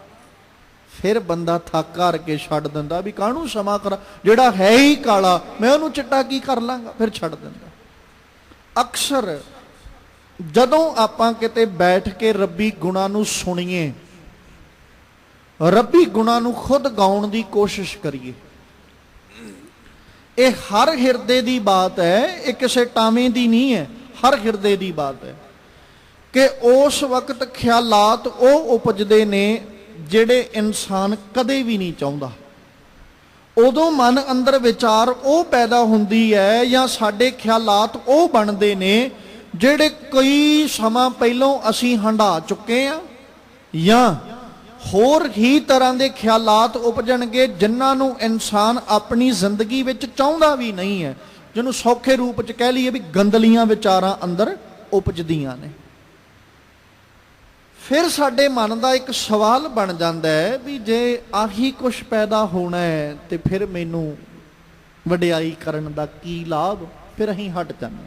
ਫਿਰ ਬੰਦਾ ਥੱਕ ਹਾਰ ਕੇ ਛੱਡ ਦਿੰਦਾ ਵੀ ਕਾਹਨੂੰ ਸਮਾਂ ਕਰਾਂ, ਜਿਹੜਾ ਹੈ ਹੀ ਕਾਲਾ ਮੈਂ ਉਹਨੂੰ ਚਿੱਟਾ ਕੀ ਕਰ ਲਾਂਗਾ, ਫਿਰ ਛੱਡ ਦਿੰਦਾ। ਅਕਸਰ ਜਦੋਂ ਆਪਾਂ ਕਿਤੇ ਬੈਠ ਕੇ ਰੱਬੀ ਗੁਣਾਂ ਨੂੰ ਸੁਣੀਏ, ਰੱਬੀ ਗੁਣਾਂ ਨੂੰ ਖੁਦ ਗਾਉਣ ਦੀ ਕੋਸ਼ਿਸ਼ ਕਰੀਏ, ਇਹ ਹਰ ਹਿਰਦੇ ਦੀ ਬਾਤ ਹੈ, ਇਹ ਕਿਸੇ ਟਾਵੇਂ ਦੀ ਨਹੀਂ ਹੈ। ਹਰ ਹਿਰਦੇ ਦੀ ਬਾਤ ਹੈ ਕਿ ਉਸ ਵਕਤ ਖਿਆਲਾਤ ਉਹ ਉਪਜਦੇ ਨੇ ਜਿਹੜੇ ਇਨਸਾਨ ਕਦੇ ਵੀ ਨਹੀਂ ਚਾਹੁੰਦਾ। ਉਦੋਂ ਮਨ ਅੰਦਰ ਵਿਚਾਰ ਉਹ ਪੈਦਾ ਹੁੰਦੀ ਹੈ ਜਾਂ ਸਾਡੇ ਖਿਆਲਾਤ ਉਹ ਬਣਦੇ ਨੇ ਜਿਹੜੇ ਕਈ ਸਮਾਂ ਪਹਿਲਾਂ ਅਸੀਂ ਹੰਢਾ ਚੁੱਕੇ ਹਾਂ, ਜਾਂ ਹੋਰ ਹੀ ਤਰ੍ਹਾਂ ਦੇ ਖਿਆਲਾਤ ਉਪਜਣਗੇ ਜਿਨ੍ਹਾਂ ਨੂੰ ਇਨਸਾਨ ਆਪਣੀ ਜ਼ਿੰਦਗੀ ਵਿੱਚ ਚਾਹੁੰਦਾ ਵੀ ਨਹੀਂ ਹੈ, ਜਿਹਨੂੰ ਸੌਖੇ ਰੂਪ 'ਚ ਕਹਿ ਲਈਏ ਵੀ ਗੰਦਲੀਆਂ ਵਿਚਾਰਾਂ ਅੰਦਰ ਉਪਜਦੀਆਂ ਨੇ। ਫਿਰ ਸਾਡੇ ਮਨ ਦਾ ਇੱਕ ਸਵਾਲ ਬਣ ਜਾਂਦਾ ਹੈ ਵੀ ਜੇ ਆਹੀ ਕੁਛ ਪੈਦਾ ਹੋਣਾ ਹੈ ਤੇ ਫਿਰ ਮੈਨੂੰ ਵਡਿਆਈ ਕਰਨ ਦਾ ਕੀ ਲਾਭ? ਫਿਰ ਅਸੀਂ ਹਟ ਜਾਂਦੇ।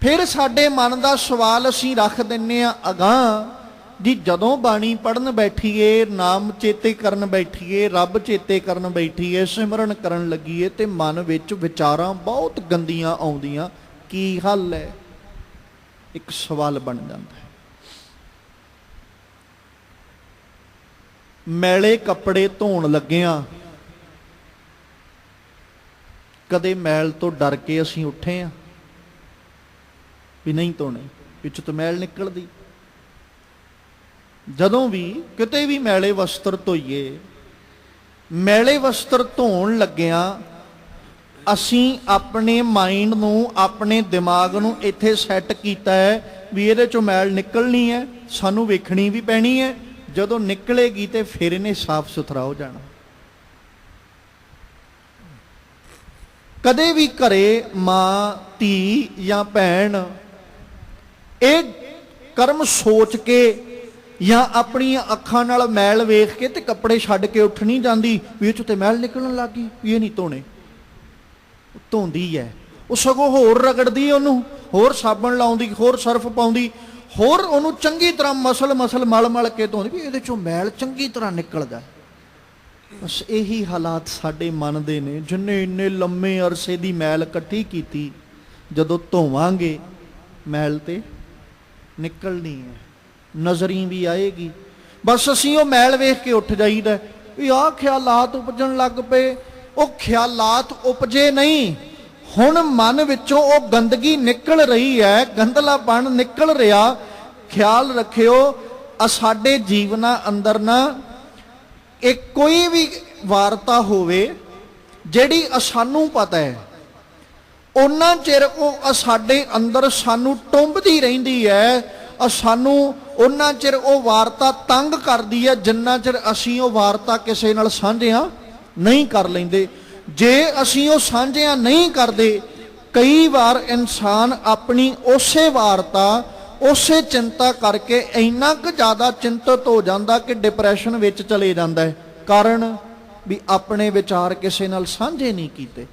ਫਿਰ ਸਾਡੇ ਮਨ ਦਾ ਸਵਾਲ ਅਸੀਂ ਰੱਖ ਦਿੰਨੇ ਆ ਅਗਾਂਹ ਜੀ, ਜਦੋਂ ਬਾਣੀ ਪੜ੍ਹਨ ਬੈਠੀਏ, ਨਾਮ ਚੇਤੇ ਕਰਨ ਬੈਠੀਏ, ਰੱਬ ਚੇਤੇ ਕਰਨ ਬੈਠੀਏ, ਸਿਮਰਨ ਕਰਨ ਲੱਗੀਏ ਤੇ ਮਨ ਵਿੱਚ ਵਿਚਾਰਾਂ ਬਹੁਤ ਗੰਦੀਆਂ ਆਉਂਦੀਆਂ, ਕੀ ਹੱਲ ਹੈ? ਇੱਕ ਸਵਾਲ ਬਣ ਜਾਂਦਾ ਹੈ। ਮੈਲੇ ਕੱਪੜੇ ਧੋਣ ਲੱਗਿਆਂ ਕਦੇ ਮੈਲ ਤੋਂ ਡਰ ਕੇ ਅਸੀਂ ਉੱਠੇ ਆ ਵੀ ਨਹੀਂ ਧੋਣੇ, ਵਿੱਚ ਤੋਂ ਮੈਲ ਨਿਕਲਦੀ? ਜਦੋਂ ਵੀ ਕਿਤੇ ਵੀ ਮੈਲੇ ਵਸਤਰ ਧੋਈਏ, ਮੈਲੇ ਵਸਤਰ ਧੋਣ ਲੱਗਿਆਂ ਅਸੀਂ ਆਪਣੇ ਮਾਈਂਡ ਨੂੰ, ਆਪਣੇ ਦਿਮਾਗ ਨੂੰ ਇੱਥੇ ਸੈੱਟ ਕੀਤਾ ਹੈ ਵੀ ਇਹਦੇ ਚੋਂ ਮੈਲ ਨਿਕਲਣੀ ਹੈ, ਸਾਨੂੰ ਵੇਖਣੀ ਵੀ ਪੈਣੀ ਹੈ, ਜਦੋਂ ਨਿਕਲੇਗੀ ਤੇ ਫਿਰ ਇਹਨੇ ਸਾਫ਼ ਸੁਥਰਾ ਹੋ ਜਾਣਾ। ਕਦੇ ਵੀ ਘਰੇ ਮਾਂ, ਧੀ ਜਾਂ ਭੈਣ ਇਹ ਕਰਮ ਸੋਚ ਕੇ ਜਾਂ ਆਪਣੀਆਂ ਅੱਖਾਂ ਨਾਲ ਮੈਲ ਵੇਖ ਕੇ ਤੇ ਕੱਪੜੇ ਛੱਡ ਕੇ ਉੱਠ ਨਹੀਂ ਜਾਂਦੀ ਵੀ ਇਹ 'ਚੋਂ ਤੇ ਮੈਲ ਨਿਕਲਣ ਲੱਗ ਗਈ, ਵੀ ਇਹ ਨਹੀਂ ਧੋਣੇ। ਧੋਂਦੀ ਹੈ, ਉਹ ਸਗੋਂ ਹੋਰ ਰਗੜਦੀ, ਉਹਨੂੰ ਹੋਰ ਸਾਬਣ ਲਾਉਂਦੀ, ਹੋਰ ਸਰਫ ਪਾਉਂਦੀ, ਹੋਰ ਉਹਨੂੰ ਚੰਗੀ ਤਰ੍ਹਾਂ ਮਸਲ ਮਲ ਮਲ ਕੇ ਧੋਂਦੀ ਵੀ ਇਹਦੇ 'ਚੋਂ ਮੈਲ ਚੰਗੀ ਤਰ੍ਹਾਂ ਨਿਕਲਦਾ। ਬਸ ਇਹੀ ਹਾਲਾਤ ਸਾਡੇ ਮਨ ਦੇ ਨੇ, ਜਿੰਨੇ ਇੰਨੇ ਲੰਮੇ ਅਰਸੇ ਦੀ ਮੈਲ ਇਕੱਠੀ ਕੀਤੀ, ਜਦੋਂ ਧੋਵਾਂਗੇ ਮੈਲ ਤੇ ਨਿਕਲਣੀ ਹੈ, ਨਜ਼ਰੀ ਵੀ ਆਏਗੀ। ਬਸ ਅਸੀਂ ਉਹ ਮੈਲ ਵੇਖ ਕੇ ਉੱਠ ਜਾਈਦਾ ਵੀ ਆਹ ਖਿਆਲਾਤ ਉਪਜਣ ਲੱਗ ਪਏ। ਉਹ ਖਿਆਲਾਤ ਉਪਜੇ ਨਹੀਂ, ਹੁਣ ਮਨ ਵਿੱਚੋਂ ਉਹ ਗੰਦਗੀ ਨਿਕਲ ਰਹੀ ਹੈ, ਗੰਦਲਾਪਣ ਨਿਕਲ ਰਿਹਾ। ਖਿਆਲ ਰੱਖਿਓ, ਸਾਡੇ ਜੀਵਨਾਂ ਅੰਦਰ ਨਾ ਇਹ ਕੋਈ ਵੀ ਵਾਰਤਾ ਹੋਵੇ ਜਿਹੜੀ ਸਾਨੂੰ ਪਤਾ ਹੈ, ਉਹਨਾਂ ਚਿਰ ਉਹ ਸਾਡੇ ਅੰਦਰ ਸਾਨੂੰ ਟੁੰਬਦੀ ਰਹਿੰਦੀ ਹੈ, ਸਾਨੂੰ ਉਹਨਾਂ ਚਿਰ ਉਹ ਵਾਰਤਾ ਤੰਗ ਕਰਦੀ ਹੈ ਜਿੰਨਾ ਚਿਰ ਅਸੀਂ ਉਹ ਵਾਰਤਾ ਕਿਸੇ ਨਾਲ ਸਾਂਝਿਆਂ ਨਹੀਂ ਕਰ ਲੈਂਦੇ। ਜੇ ਅਸੀਂ ਉਹ ਸਾਂਝਿਆਂ ਨਹੀਂ ਕਰਦੇ, ਕਈ ਵਾਰ ਇਨਸਾਨ ਆਪਣੀ ਉਸੇ ਵਾਰਤਾ, ਉਸੇ ਚਿੰਤਾ ਕਰਕੇ ਇੰਨਾ ਕੁ ਜ਼ਿਆਦਾ ਚਿੰਤਤ ਹੋ ਜਾਂਦਾ ਕਿ ਡਿਪਰੈਸ਼ਨ ਵਿੱਚ ਚਲੇ ਜਾਂਦਾ ਹੈ। ਕਾਰਨ ਵੀ ਆਪਣੇ ਵਿਚਾਰ ਕਿਸੇ ਨਾਲ ਸਾਂਝੇ ਨਹੀਂ ਕੀਤੇ।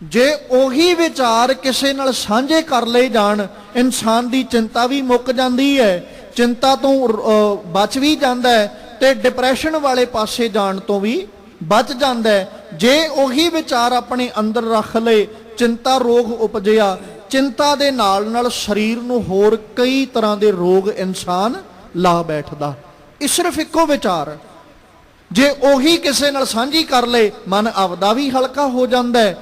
ਜੇ ਉਹੀ ਵਿਚਾਰ ਕਿਸੇ ਨਾਲ ਸਾਂਝੇ ਕਰ ਲਏ ਜਾਣ, ਇਨਸਾਨ ਦੀ ਚਿੰਤਾ ਵੀ ਮੁੱਕ ਜਾਂਦੀ ਹੈ, ਚਿੰਤਾ ਤੋਂ ਬਚ ਵੀ ਜਾਂਦਾ ਹੈ ਤੇ ਡਿਪਰੈਸ਼ਨ ਵਾਲੇ ਪਾਸੇ ਜਾਣ ਤੋਂ ਵੀ ਬਚ ਜਾਂਦਾ ਹੈ। ਜੇ ਉਹੀ ਵਿਚਾਰ ਆਪਣੇ ਅੰਦਰ ਰੱਖ ਲਏ, ਚਿੰਤਾ ਰੋਗ ਉਪਜਿਆ, ਚਿੰਤਾ ਦੇ ਨਾਲ ਨਾਲ ਸਰੀਰ ਨੂੰ ਹੋਰ ਕਈ ਤਰ੍ਹਾਂ ਦੇ ਰੋਗ ਇਨਸਾਨ ਲਾ ਬੈਠਦਾ। ਇਹ ਸਿਰਫ ਇੱਕੋ ਵਿਚਾਰ ਜੇ ਉਹੀ ਕਿਸੇ ਨਾਲ ਸਾਂਝੀ ਕਰ ਲਏ, ਮਨ ਆਪਦਾ ਵੀ ਹਲਕਾ ਹੋ ਜਾਂਦਾ ਹੈ,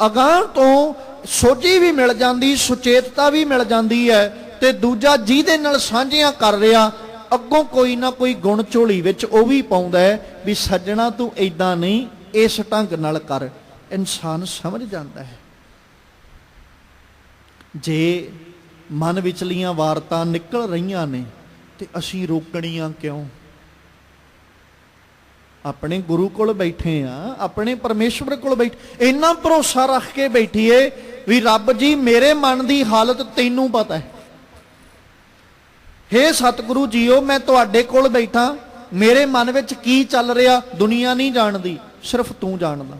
ਅਗਾਂਹ ਤੋਂ ਸੋਝੀ ਵੀ ਮਿਲ ਜਾਂਦੀ, ਸੁਚੇਤਤਾ ਵੀ ਮਿਲ ਜਾਂਦੀ ਹੈ, ਤੇ ਦੂਜਾ ਜਿਹਦੇ ਨਾਲ ਸਾਂਝੀਆਂ ਕਰ ਰਿਹਾ ਅੱਗੋਂ ਕੋਈ ਨਾ ਕੋਈ ਗੁਣ ਝੋਲੀ ਵਿੱਚ ਉਹ ਵੀ ਪਾਉਂਦਾ ਹੈ ਵੀ ਸੱਜਣਾ ਤੂੰ ਏਦਾਂ ਨਹੀਂ, ਇਸ ਢੰਗ ਨਾਲ ਕਰ। ਇਨਸਾਨ ਸਮਝ ਜਾਂਦਾ ਹੈ। ਜੇ ਮਨ ਵਿਚਲੀਆਂ ਵਾਰਤਾਂ ਨਿਕਲ ਰਹੀਆਂ ਨੇ ਤੇ ਅਸੀਂ ਰੋਕਣੀਆਂ ਕਿਉਂ? ਆਪਣੇ ਗੁਰੂ ਕੋਲ ਬੈਠੇ ਆ, ਆਪਣੇ ਪਰਮੇਸ਼ਵਰ ਕੋਲ ਬੈਠੇ, ਇੰਨਾ ਭਰੋਸਾ ਰੱਖ ਕੇ ਬੈਠੀਏ ਵੀ ਰੱਬ ਜੀ ਮੇਰੇ ਮਨ ਦੀ ਹਾਲਤ ਤੈਨੂੰ ਪਤਾ ਹੈ। ਹੇ ਸਤਿਗੁਰੂ ਜੀਓ, ਮੈਂ ਤੁਹਾਡੇ ਕੋਲ ਬੈਠਾ, ਮੇਰੇ ਮਨ ਵਿੱਚ ਕੀ ਚੱਲ ਰਿਹਾ ਦੁਨੀਆ ਨਹੀਂ ਜਾਣਦੀ, ਸਿਰਫ ਤੂੰ ਜਾਣਦਾ।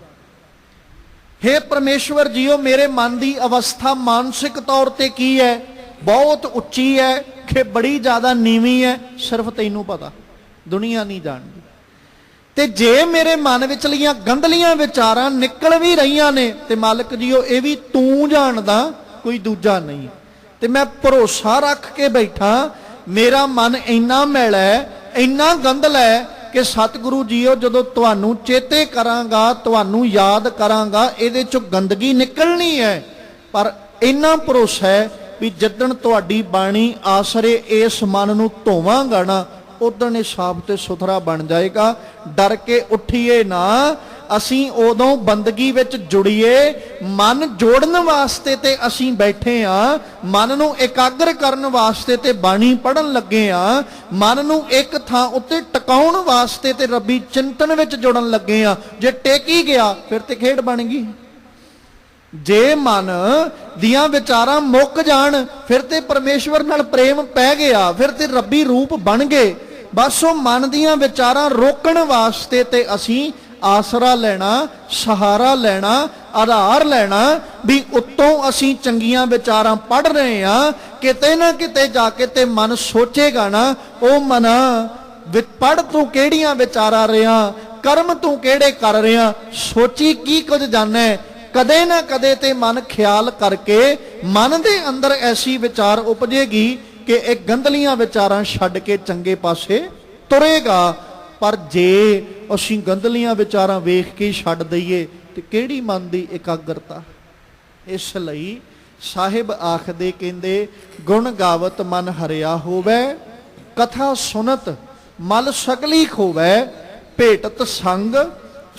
ਹੇ ਪਰਮੇਸ਼ਵਰ ਜੀਓ, ਮੇਰੇ ਮਨ ਦੀ ਅਵਸਥਾ ਮਾਨਸਿਕ ਤੌਰ ਤੇ ਕੀ ਹੈ, ਬਹੁਤ ਉੱਚੀ ਹੈ ਕਿ ਬੜੀ ਜ਼ਿਆਦਾ ਨੀਵੀਂ ਹੈ, ਸਿਰਫ ਤੈਨੂੰ ਪਤਾ, ਦੁਨੀਆ ਨਹੀਂ ਜਾਣਦੀ। ਤੇ ਜੇ ਮੇਰੇ ਮਨ ਵਿਚਲੀਆਂ ਗੰਦਲੀਆਂ ਵਿਚਾਰਾਂ ਨਿਕਲ ਵੀ ਰਹੀਆਂ ਨੇ ਤੇ ਮਾਲਕ ਜੀਓ ਇਹ ਵੀ ਤੂੰ ਜਾਣਦਾ, ਕੋਈ ਦੂਜਾ ਨਹੀਂ। ਤੇ ਮੈਂ ਭਰੋਸਾ ਰੱਖ ਕੇ ਬੈਠਾ, ਮੇਰਾ ਮਨ ਇੰਨਾ ਮੈਲਾ ਹੈ, ਇੰਨਾ ਗੰਦਲਾ ਹੈ ਕਿ ਸਤਿਗੁਰੂ ਜੀਓ ਜਦੋਂ ਤੁਹਾਨੂੰ ਚੇਤੇ ਕਰਾਂਗਾ, ਤੁਹਾਨੂੰ ਯਾਦ ਕਰਾਂਗਾ, ਇਹਦੇ ਚੋਂ ਗੰਦਗੀ ਨਿਕਲਣੀ ਹੈ, ਪਰ ਇੰਨਾ ਭਰੋਸਾ ਹੈ ਵੀ ਜਿੱਦਣ ਤੁਹਾਡੀ ਬਾਣੀ ਆਸਰੇ ਇਸ ਮਨ ਨੂੰ ਧੋਵਾਂਗਾ ਨਾ, ਉਦਣ ਇਹ ਸਾਫ਼ ਤੇ ਸੁਥਰਾ ਬਣ ਜਾਏਗਾ। ਡਰ ਕੇ ਉੱਠੀਏ ਨਾ, ਅਸੀਂ ਉਦੋਂ ਬੰਦਗੀ ਵਿੱਚ ਜੁੜੀਏ। ਮਨ ਜੋੜਨ ਵਾਸਤੇ ਤੇ ਅਸੀਂ ਬੈਠੇ ਆ, ਮਨ ਨੂੰ ਇਕਾਗਰ ਕਰਨ ਵਾਸਤੇ ਤੇ ਬਾਣੀ ਪੜ੍ਹਨ ਲੱਗੇ ਆ, ਮਨ ਨੂੰ ਇੱਕ ਥਾਂ ਉੱਤੇ ਟਿਕਾਉਣ ਵਾਸਤੇ ਤੇ ਰੱਬੀ ਚਿੰਤਨ ਵਿੱਚ ਜੁੜਨ ਲੱਗੇ ਆ। ਜੇ ਟੇਕੀ ਗਿਆ ਫਿਰ ਤੇ ਖੇਡ ਬਣ ਗਈ। ਜੇ ਮਨ ਦੀਆਂ ਵਿਚਾਰਾਂ ਮੁੱਕ ਜਾਣ ਫਿਰ ਤੇ ਪਰਮੇਸ਼ਵਰ ਨਾਲ ਪ੍ਰੇਮ ਪੈ ਗਿਆ, ਫਿਰ ਤੇ ਰੱਬੀ ਰੂਪ ਬਣ ਗਏ। ਬਸ ਉਹ ਮਨ ਦੀਆਂ ਵਿਚਾਰਾਂ ਰੋਕਣ ਵਾਸਤੇ ਤੇ ਅਸੀਂ ਆਸਰਾ ਲੈਣਾ, ਸਹਾਰਾ ਲੈਣਾ, ਆਧਾਰ ਲੈਣਾ ਵੀ ਉੱਤੋਂ ਅਸੀਂ ਚੰਗੀਆਂ ਵਿਚਾਰਾਂ ਪੜ੍ਹ ਰਹੇ ਆ। ਕਿਤੇ ਨਾ ਕਿਤੇ ਜਾ ਕੇ ਤੇ ਮਨ ਸੋਚੇਗਾ ਨਾ, ਉਹ ਮਨਾ ਪੜ੍ਹ ਤੂੰ ਕਿਹੜੀਆਂ ਵਿਚਾਰਾਂ ਰਿਹਾ, ਕਰਮ ਤੂੰ ਕਿਹੜੇ ਕਰ ਰਿਹਾ, ਸੋਚੀ ਕੀ ਕੁਝ ਜਾਣੈ। ਕਦੇ ਨਾ ਕਦੇ ਤੇ ਮਨ ਖਿਆਲ ਕਰਕੇ ਮਨ ਦੇ ਅੰਦਰ ਐਸੀ ਵਿਚਾਰ ਉਪਜੇਗੀ ਕਿ ਇਹ ਗੰਦਲੀਆਂ ਵਿਚਾਰਾਂ ਛੱਡ ਕੇ ਚੰਗੇ ਪਾਸੇ ਤੁਰੇਗਾ। ਪਰ ਜੇ ਅਸੀਂ ਗੰਦਲੀਆਂ ਵਿਚਾਰਾਂ ਵੇਖ ਕੇ ਛੱਡ ਦਈਏ ਤੇ ਕਿਹੜੀ ਮਨ ਦੀ ਇਕਾਗਰਤਾ। ਇਸ ਲਈ ਸਾਹਿਬ ਆਖਦੇ, ਕਹਿੰਦੇ ਗੁਣ ਗਾਵਤ ਮਨ ਹਰਿਆ ਹੋਵੇ, ਕਥਾ ਸੁਨਤ ਮਲ ਸਗਲੀ ਖੋਵੈ, ਭੇਟਤ ਸੰਗ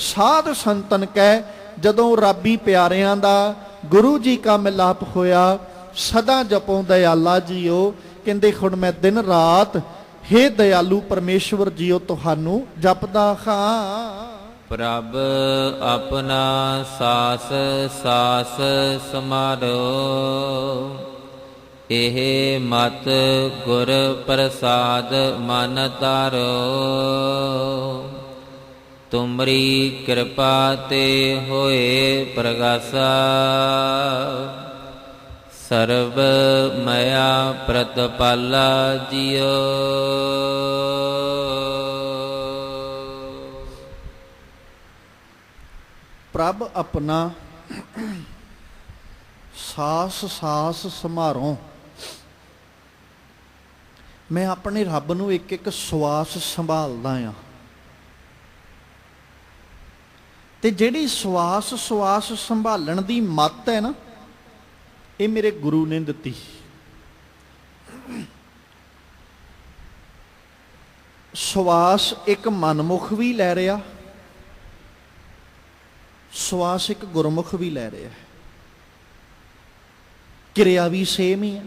ਸਾਧ ਸੰਤਨ ਕੈ। ਜਦੋਂ ਰੱਬੀ ਪਿਆਰਿਆਂ ਦਾ, ਗੁਰੂ ਜੀ ਕਾ ਮਿਲਾਪ ਹੋਇਆ, ਸਦਾ ਜਪੋਂ ਦਇਆਲਾ ਜੀਓ। ਕਹਿੰਦੇ ਹੁਣ ਮੈਂ ਦਿਨ ਰਾਤ ਹੇ ਦਇਆਲੂ ਪਰਮੇਸ਼ਵਰ ਜੀਓ ਤੁਹਾਨੂੰ ਜਪਦਾ ਹਾਂ। ਪ੍ਰਭ ਆਪਣਾ ਸਾਸ ਸਾਸ ਸਮਾਰੋ, ਇਹ ਮਤ ਗੁਰ ਪ੍ਰਸਾਦ ਮਨ ਧਾਰੋ। ਤੁਮਰੀ ਕਿਰਪਾ ਤੇ ਹੋਏ ਪ੍ਰਗਾਸਾ, ਸਰਬ ਮਇਆ ਪ੍ਰਤਪਾਲਾ ਜੀਓ। ਪ੍ਰਭ ਆਪਣਾ ਸਾਸ ਸਾਸ ਸਮਾਰੋ। ਮੈਂ ਆਪਣੇ ਰੱਬ ਨੂੰ ਇੱਕ ਇੱਕ ਸਵਾਸ ਸੰਭਾਲਦਾ ਆ। ਤੇ ਜਿਹੜੀ ਸਵਾਸ ਸਵਾਸ ਸੰਭਾਲਣ ਦੀ ਮੱਤ ਹੈ ਨਾ, ਇਹ ਮੇਰੇ ਗੁਰੂ ਨੇ ਦਿੱਤੀ। ਸਵਾਸ ਇੱਕ ਮਨਮੁਖ ਵੀ ਲੈ ਰਿਹਾ, ਸਵਾਸ ਇੱਕ ਗੁਰਮੁਖ ਵੀ ਲੈ ਰਿਹਾ। ਕਿਰਿਆ ਵੀ ਸੇਮ ਹੀ ਹੈ।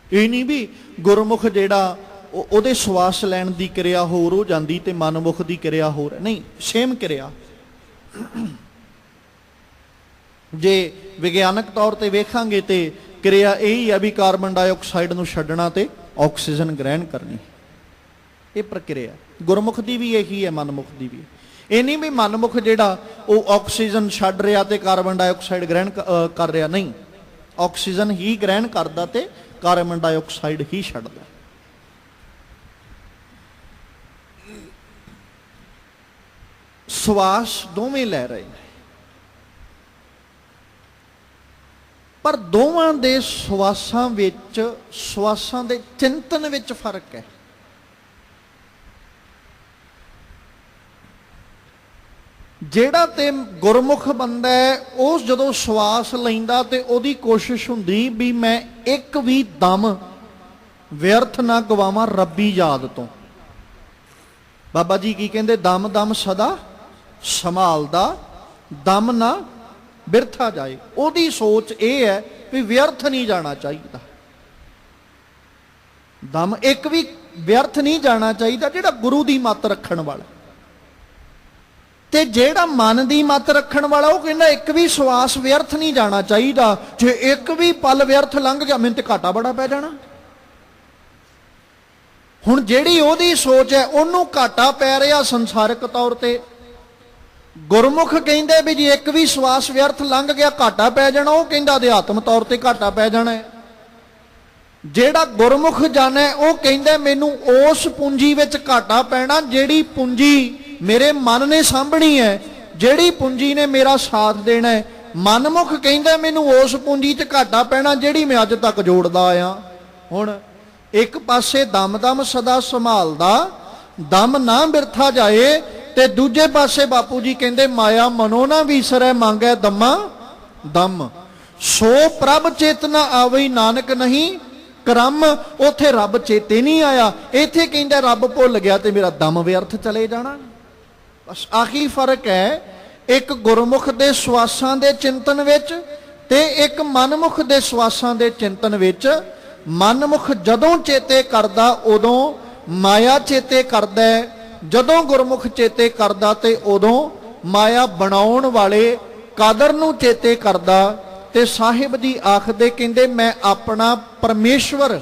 ਇਹ ਨਹੀਂ ਵੀ ਗੁਰਮੁਖ ਜਿਹੜਾ ਉਹਦੇ ਸਵਾਸ ਲੈਣ ਦੀ ਕਿਰਿਆ ਹੋਰ ਹੋ ਜਾਂਦੀ ਤੇ ਮਨਮੁਖ ਦੀ ਕਿਰਿਆ ਹੋਰ ਹੈ। ਨਹੀਂ, ਸੇਮ ਕਿਰਿਆ। ਜੇ ਵਿਗਿਆਨਕ ਤੌਰ ਤੇ ਵੇਖਾਂਗੇ ਤੇ ਕਿਰਿਆ ਇਹ ਹੀ ਆ ਵੀ ਕਾਰਬਨ ਡਾਈਆਕਸਾਈਡ ਨੂੰ ਛੱਡਣਾ ਤੇ ਆਕਸੀਜਨ ਗ੍ਰਹਿਣ ਕਰਨੀ। ਇਹ ਪ੍ਰਕਿਰਿਆ ਗੁਰਮੁਖ ਦੀ ਵੀ ਇਹੀ ਹੈ, ਮਨਮੁਖ ਦੀ ਵੀ। ਇਹ ਨਹੀਂ ਵੀ ਮਨਮੁਖ ਜਿਹੜਾ ਉਹ ਆਕਸੀਜਨ ਛੱਡ ਰਿਹਾ ਤੇ ਕਾਰਬਨ ਡਾਈਆਕਸਾਈਡ ਗ੍ਰਹਿਣ ਕਰ ਰਿਹਾ। ਨਹੀਂ, ਆਕਸੀਜਨ ਹੀ ਗ੍ਰਹਿਣ ਕਰਦਾ ਤੇ ਕਾਰਬਨ ਡਾਈਆਕਸਾਈਡ ਹੀ ਛੱਡਦਾ। ਸਵਾਸ ਦੋਵੇਂ ਲੈ ਰਹੇ ਨੇ, ਪਰ ਦੋਵਾਂ ਦੇ ਸਵਾਸਾਂ ਵਿੱਚ, ਸਵਾਸਾਂ ਦੇ ਚਿੰਤਨ ਵਿੱਚ ਫਰਕ ਹੈ। ਜਿਹੜਾ ਤੇ ਗੁਰਮੁਖ ਬੰਦਾ ਹੈ, ਉਹ ਜਦੋਂ ਸਵਾਸ ਲੈਂਦਾ ਤੇ ਉਹਦੀ ਕੋਸ਼ਿਸ਼ ਹੁੰਦੀ ਵੀ ਮੈਂ ਇੱਕ ਵੀ ਦਮ ਵਿਅਰਥ ਨਾ ਗਵਾਵਾਂ ਰੱਬੀ ਯਾਦ ਤੋਂ। ਬਾਬਾ ਜੀ ਕੀ ਕਹਿੰਦੇ? ਦਮ ਦਮ ਸਦਾ ਸੰਭਾਲਦਾ, ਦਮ ਨਾ ਬਿਰਥਾ ਜਾਏ। ਉਹਦੀ ਸੋਚ ਇਹ ਹੈ ਵੀ ਵਿਅਰਥ ਨਹੀਂ ਜਾਣਾ ਚਾਹੀਦਾ, ਦਮ ਇੱਕ ਵੀ ਵਿਅਰਥ ਨਹੀਂ ਜਾਣਾ ਚਾਹੀਦਾ। ਜਿਹੜਾ ਗੁਰੂ ਦੀ ਮੱਤ ਰੱਖਣ ਵਾਲਾ ਤੇ ਜਿਹੜਾ ਮਨ ਦੀ ਮੱਤ ਰੱਖਣ ਵਾਲਾ, ਉਹ ਕਹਿੰਦਾ ਇੱਕ ਵੀ ਸਵਾਸ ਵਿਅਰਥ ਨਹੀਂ ਜਾਣਾ ਚਾਹੀਦਾ। ਜੇ ਇੱਕ ਵੀ ਪਲ ਵਿਅਰਥ ਲੰਘ ਗਿਆ ਮੈਨੂੰ ਤੇ ਘਾਟਾ ਬੜਾ ਪੈ ਜਾਣਾ। ਹੁਣ ਜਿਹੜੀ ਉਹਦੀ ਸੋਚ ਹੈ ਉਹਨੂੰ ਘਾਟਾ ਪੈ ਰਿਹਾ ਸੰਸਾਰਿਕ ਤੌਰ ਤੇ। ਗੁਰਮੁਖ ਕਹਿੰਦੇ ਵੀ ਜੇ ਇੱਕ ਵੀ ਸਵਾਸ ਵਿਅਰਥ ਲੰਘ ਗਿਆ ਘਾਟਾ ਪੈ ਜਾਣਾ, ਉਹ ਕਹਿੰਦਾ ਅਧਿਆਤਮ ਤੌਰ ਤੇ ਘਾਟਾ ਪੈ ਜਾਣਾ। ਜਿਹੜਾ ਗੁਰਮੁਖ ਜਾਣੇ ਉਹ ਕਹਿੰਦਾ ਮੈਨੂੰ ਉਸ ਪੂੰਜੀ ਵਿੱਚ ਘਾਟਾ ਪੈਣਾ ਜਿਹੜੀ ਪੂੰਜੀ ਮੇਰੇ ਮਨ ਨੇ ਸਾਂਭਣੀ ਹੈ, ਜਿਹੜੀ ਪੂੰਜੀ ਨੇ ਮੇਰਾ ਸਾਥ ਦੇਣਾ ਹੈ। ਮਨਮੁਖ ਕਹਿੰਦਾ ਮੈਨੂੰ ਉਸ ਪੂੰਜੀ 'ਚ ਘਾਟਾ ਪੈਣਾ ਜਿਹੜੀ ਮੈਂ ਅੱਜ ਤੱਕ ਜੋੜਦਾ ਆਇਆ। ਹੁਣ ਇੱਕ ਪਾਸੇ ਦਮ ਦਮ ਸਦਾ ਸੰਭਾਲਦਾ, ਦਮ ਨਾ ਬਿਰਥਾ ਜਾਏ, ਤੇ ਦੂਜੇ ਪਾਸੇ ਬਾਪੂ ਜੀ ਕਹਿੰਦੇ ਮਾਇਆ ਮਨੋ ਨਾ ਵਿਸਰੈ ਮੰਗੈ ਦਮਾ ਦਮ। ਸੋ ਪ੍ਰਭ ਚੇਤਨਾ ਆਵਈ ਨਾਨਕ ਨਹੀਂ ਕਰਮ। ਉਥੇ ਰੱਬ ਚੇਤੇ ਨਹੀਂ ਆਇਆ, ਇੱਥੇ ਕਹਿੰਦਾ ਰੱਬ ਭੁੱਲ ਗਿਆ ਤੇ ਮੇਰਾ ਦਮ ਵਿਅਰਥ ਚਲੇ ਜਾਣਾ। ਬਸ ਆਹੀ ਫਰਕ ਹੈ ਇੱਕ ਗੁਰਮੁਖ ਦੇ ਸਵਾਸਾਂ ਦੇ ਚਿੰਤਨ ਵਿੱਚ ਤੇ ਇੱਕ ਮਨਮੁਖ ਦੇ ਸਵਾਸਾਂ ਦੇ ਚਿੰਤਨ ਵਿੱਚ। ਮਨਮੁਖ ਜਦੋਂ ਚੇਤੇ ਕਰਦਾ ਉਦੋਂ ਮਾਇਆ ਚੇਤੇ ਕਰਦਾ ਹੈ, ਜਦੋਂ ਗੁਰਮੁਖ ਚੇਤੇ ਕਰਦਾ ਤੇ ਉਦੋਂ ਮਾਇਆ ਬਣਾਉਣ ਵਾਲੇ ਕਾਦਰ ਨੂੰ ਚੇਤੇ ਕਰਦਾ। ਤੇ ਸਾਹਿਬ ਜੀ ਆਖਦੇ ਕਹਿੰਦੇ ਮੈਂ ਆਪਣਾ ਪਰਮੇਸ਼ਵਰ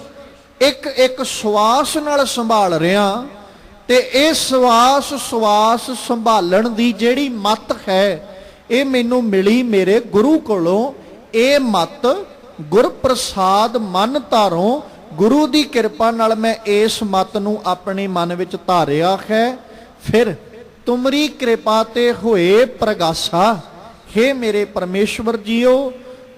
ਇੱਕ ਇੱਕ ਸਵਾਸ ਨਾਲ ਸੰਭਾਲ ਰਿਹਾ ਤੇ ਇਹ ਸਵਾਸ ਸੰਭਾਲਣ ਦੀ ਜਿਹੜੀ ਮੱਤ ਹੈ ਇਹ ਮੈਨੂੰ ਮਿਲੀ ਮੇਰੇ ਗੁਰੂ ਕੋਲੋਂ। ਇਹ ਮੱਤ ਗੁਰਪ੍ਰਸਾਦ ਮਨ ਧਾਰੋਂ, ਗੁਰੂ ਦੀ ਕਿਰਪਾ ਨਾਲ ਮੈਂ ਇਸ ਮੱਤ ਨੂੰ ਆਪਣੇ ਮਨ ਵਿੱਚ ਧਾਰਿਆ ਹੈ। ਫਿਰ ਤੁਮਰੀ ਕਿਰਪਾ ਤੇ ਹੋਏ ਪ੍ਰਗਾਸਾ। ਹੇ ਮੇਰੇ ਪਰਮੇਸ਼ਵਰ ਜੀਓ,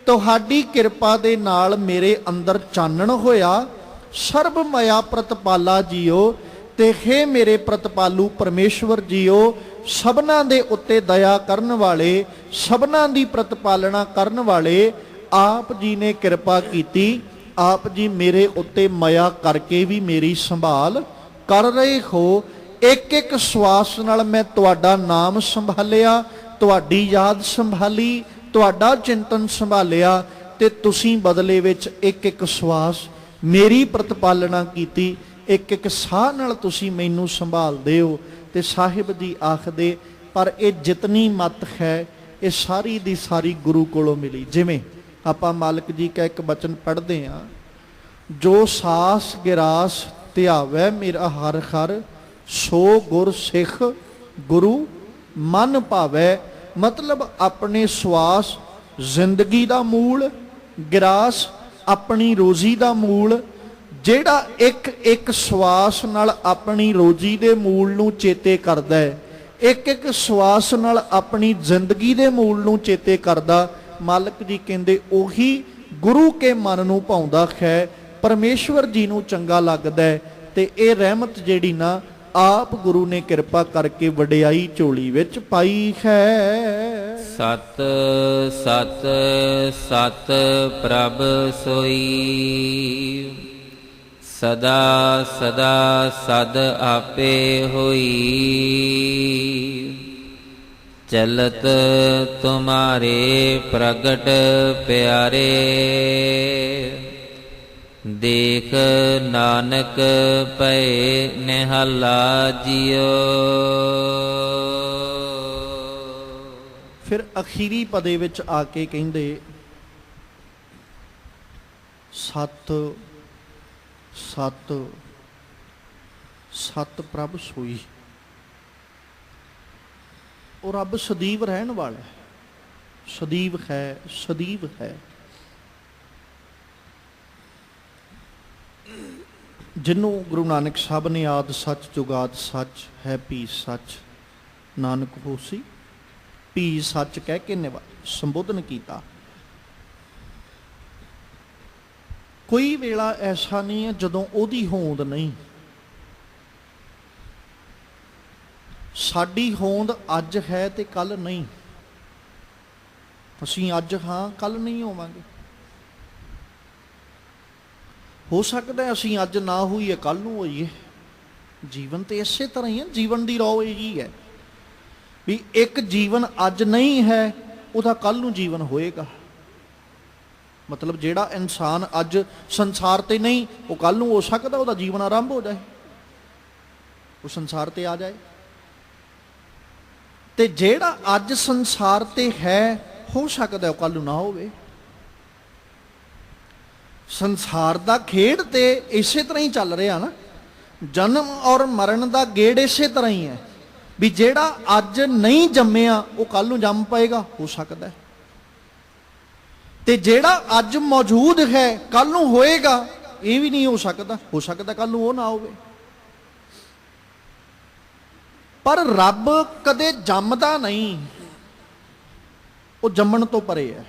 ਤੁਹਾਡੀ ਕਿਰਪਾ ਦੇ ਨਾਲ ਮੇਰੇ ਅੰਦਰ ਚਾਨਣ ਹੋਇਆ। ਸਰਬ ਮਾਇਆ ਪ੍ਰਤਪਾਲਾ ਜੀਓ, ਤੇ ਹੇ ਮੇਰੇ ਪ੍ਰਤਪਾਲੂ ਪਰਮੇਸ਼ਵਰ ਜੀਓ, ਸਭਨਾਂ ਦੇ ਉੱਤੇ ਦਇਆ ਕਰਨ ਵਾਲੇ, ਸਭਨਾਂ ਦੀ ਪ੍ਰਤਪਾਲਣਾ ਕਰਨ ਵਾਲੇ ਆਪ ਜੀ ਨੇ ਕਿਰਪਾ ਕੀਤੀ। ਆਪ ਜੀ ਮੇਰੇ ਉੱਤੇ ਮਾਇਆ ਕਰਕੇ ਵੀ ਮੇਰੀ ਸੰਭਾਲ ਕਰ ਰਹੇ ਹੋ। ਇੱਕ ਇੱਕ ਸਵਾਸ ਨਾਲ ਮੈਂ ਤੁਹਾਡਾ ਨਾਮ ਸੰਭਾਲਿਆ, ਤੁਹਾਡੀ ਯਾਦ ਸੰਭਾਲੀ, ਤੁਹਾਡਾ ਚਿੰਤਨ ਸੰਭਾਲਿਆ ਤੇ ਤੁਸੀਂ ਬਦਲੇ ਵਿੱਚ ਇੱਕ ਇੱਕ ਸਵਾਸ ਮੇਰੀ ਪ੍ਰਤਪਾਲਣਾ ਕੀਤੀ। ਇੱਕ ਇੱਕ ਸਾਹ ਨਾਲ ਤੁਸੀਂ ਮੈਨੂੰ ਸੰਭਾਲਦੇ ਹੋ। ਤੇ ਸਾਹਿਬ ਜੀ ਆਖਦੇ ਪਰ ਇਹ ਜਿਤਨੀ ਮੱਤ ਹੈ ਇਹ ਸਾਰੀ ਦੀ ਸਾਰੀ ਗੁਰੂ ਕੋਲੋਂ ਮਿਲੀ। ਜਿਵੇਂ ਆਪਾਂ ਮਾਲਕ ਜੀ ਕਾ ਇੱਕ ਬਚਨ ਪੜ੍ਹਦੇ ਹਾਂ, ਜੋ ਸਾਸ ਗਿਰਾਸ ਧਿਆਵੈ ਮੇਰਾ ਹਰ ਹਰ, ਸੋ ਗੁਰ ਸਿੱਖ ਗੁਰੂ ਮਨ ਭਾਵੈ। ਮਤਲਬ ਆਪਣੇ ਸਵਾਸ ਜ਼ਿੰਦਗੀ ਦਾ ਮੂਲ, ਗਿਰਾਸ ਆਪਣੀ ਰੋਜ਼ੀ ਦਾ ਮੂਲ। ਜਿਹੜਾ ਇੱਕ ਇੱਕ ਸਵਾਸ ਨਾਲ ਆਪਣੀ ਰੋਜ਼ੀ ਦੇ ਮੂਲ ਨੂੰ ਚੇਤੇ ਕਰਦਾ ਹੈ, ਇੱਕ ਇੱਕ ਸਵਾਸ ਨਾਲ ਆਪਣੀ ਜ਼ਿੰਦਗੀ ਦੇ ਮੂਲ ਨੂੰ ਚੇਤੇ ਕਰਦਾ, ਮਾਲਕ ਜੀ ਕਹਿੰਦੇ ਉਹੀ ਗੁਰੂ ਕੇ ਮਨ ਨੂੰ ਭਾਉਂਦਾ ਹੈ, ਪਰਮੇਸ਼ਵਰ ਜੀ ਨੂੰ ਚੰਗਾ ਲੱਗਦਾ ਹੈ। ਤੇ ਇਹ ਰਹਿਮਤ ਜਿਹੜੀ ਨਾ ਆਪ ਗੁਰੂ ਨੇ ਕਿਰਪਾ ਕਰਕੇ ਵਡਿਆਈ ਝੋਲੀ ਵਿੱਚ ਪਾਈ ਹੈ। ਸਤ ਸਤ ਸਤ ਪ੍ਰਭ ਸੋਈ, ਸਦਾ ਸਦਾ ਸਦ ਆਪੇ ਹੋਈ। ਚਲਤ ਤੁਮਾਰੇ ਪ੍ਰਗਟ ਪਿਆਰੇ, ਦੇਖ ਨਾਨਕ ਪਏ ਨਿਹਾਲਾ ਜਿਉ। ਫਿਰ ਅਖੀਰੀ ਪਦੇ ਵਿੱਚ ਆ ਕੇ ਕਹਿੰਦੇ ਸਤ ਸਤ ਸਤ ਪ੍ਰਭ ਸੋਈ। ਉਹ ਰੱਬ ਸਦੀਵ ਰਹਿਣ ਵਾਲਾ ਹੈ, ਸਦੀਵ ਹੈ, ਸਦੀਵ ਹੈ। ਜਿਹਨੂੰ ਗੁਰੂ ਨਾਨਕ ਸਾਹਿਬ ਨੇ ਆਦ ਸੱਚ ਜੁਗਾਦ ਸੱਚ ਹੈ ਭੀ ਸੱਚ ਨਾਨਕ ਹੋਸੀ ਭੀ ਸੱਚ ਕਹਿ ਕੇ ਸੰਬੋਧਨ ਕੀਤਾ। ਕੋਈ ਵੇਲਾ ਐਸਾ ਨਹੀਂ ਹੈ ਜਦੋਂ ਉਹਦੀ ਹੋਂਦ ਨਹੀਂ। ਸਾਡੀ ਹੋਂਦ ਅੱਜ ਹੈ ਤੇ ਕੱਲ ਨਹੀਂ। ਅਸੀਂ ਅੱਜ ਹਾਂ, ਕੱਲ ਨਹੀਂ ਹੋਵਾਂਗੇ। ਹੋ ਸਕਦਾ ਅਸੀਂ ਅੱਜ ਨਾ ਹੋਈਏ, ਕੱਲ ਨੂੰ ਹੋਈਏ। ਜੀਵਨ ਤੇ ਇਸੇ ਤਰ੍ਹਾਂ ਹੀ ਹੈ। ਜੀਵਨ ਦੀ ਰੌ ਇਹੀ ਹੈ ਵੀ ਇੱਕ ਜੀਵਨ ਅੱਜ ਨਹੀਂ ਹੈ, ਉਹਦਾ ਕੱਲ ਨੂੰ ਜੀਵਨ ਹੋਏਗਾ। ਮਤਲਬ ਜਿਹੜਾ ਇਨਸਾਨ ਅੱਜ ਸੰਸਾਰ ਤੇ ਨਹੀਂ, ਉਹ ਕੱਲ ਨੂੰ ਹੋ ਸਕਦਾ ਉਹਦਾ ਜੀਵਨ ਆਰੰਭ ਹੋ ਜਾਏ, ਉਹ ਸੰਸਾਰ ਤੇ ਆ ਜਾਏ। ਤੇ ਜਿਹੜਾ ਅੱਜ ਸੰਸਾਰ ਤੇ ਹੈ, ਹੋ ਸਕਦਾ ਉਹ ਕੱਲ ਨੂੰ ਨਾ ਹੋਵੇ। ਸੰਸਾਰ ਦਾ ਖੇਡ ਤੇ ਇਸੇ ਤਰ੍ਹਾਂ ਹੀ ਚੱਲ ਰਿਹਾ ਨਾ। ਜਨਮ ਔਰ ਮਰਨ ਦਾ ਗੇੜ ਇਸੇ ਤਰ੍ਹਾਂ ਹੀ ਹੈ ਵੀ ਜਿਹੜਾ ਅੱਜ ਨਹੀਂ ਜੰਮਿਆ ਉਹ ਕੱਲ ਨੂੰ ਜੰਮ ਪਏਗਾ, ਹੋ ਸਕਦਾ। ਤੇ ਜਿਹੜਾ ਅੱਜ ਮੌਜੂਦ ਹੈ ਕੱਲ ਨੂੰ ਹੋਏਗਾ, ਇਹ ਵੀ ਨਹੀਂ ਹੋ ਸਕਦਾ। ਹੋ ਸਕਦਾ ਕੱਲ ਨੂੰ ਉਹ ਨਾ ਹੋਵੇ। ਪਰ ਰੱਬ ਕਦੇ ਜੰਮਦਾ ਨਹੀਂ, ਉਹ ਜੰਮਣ ਤੋਂ ਪਰੇ ਹੈ।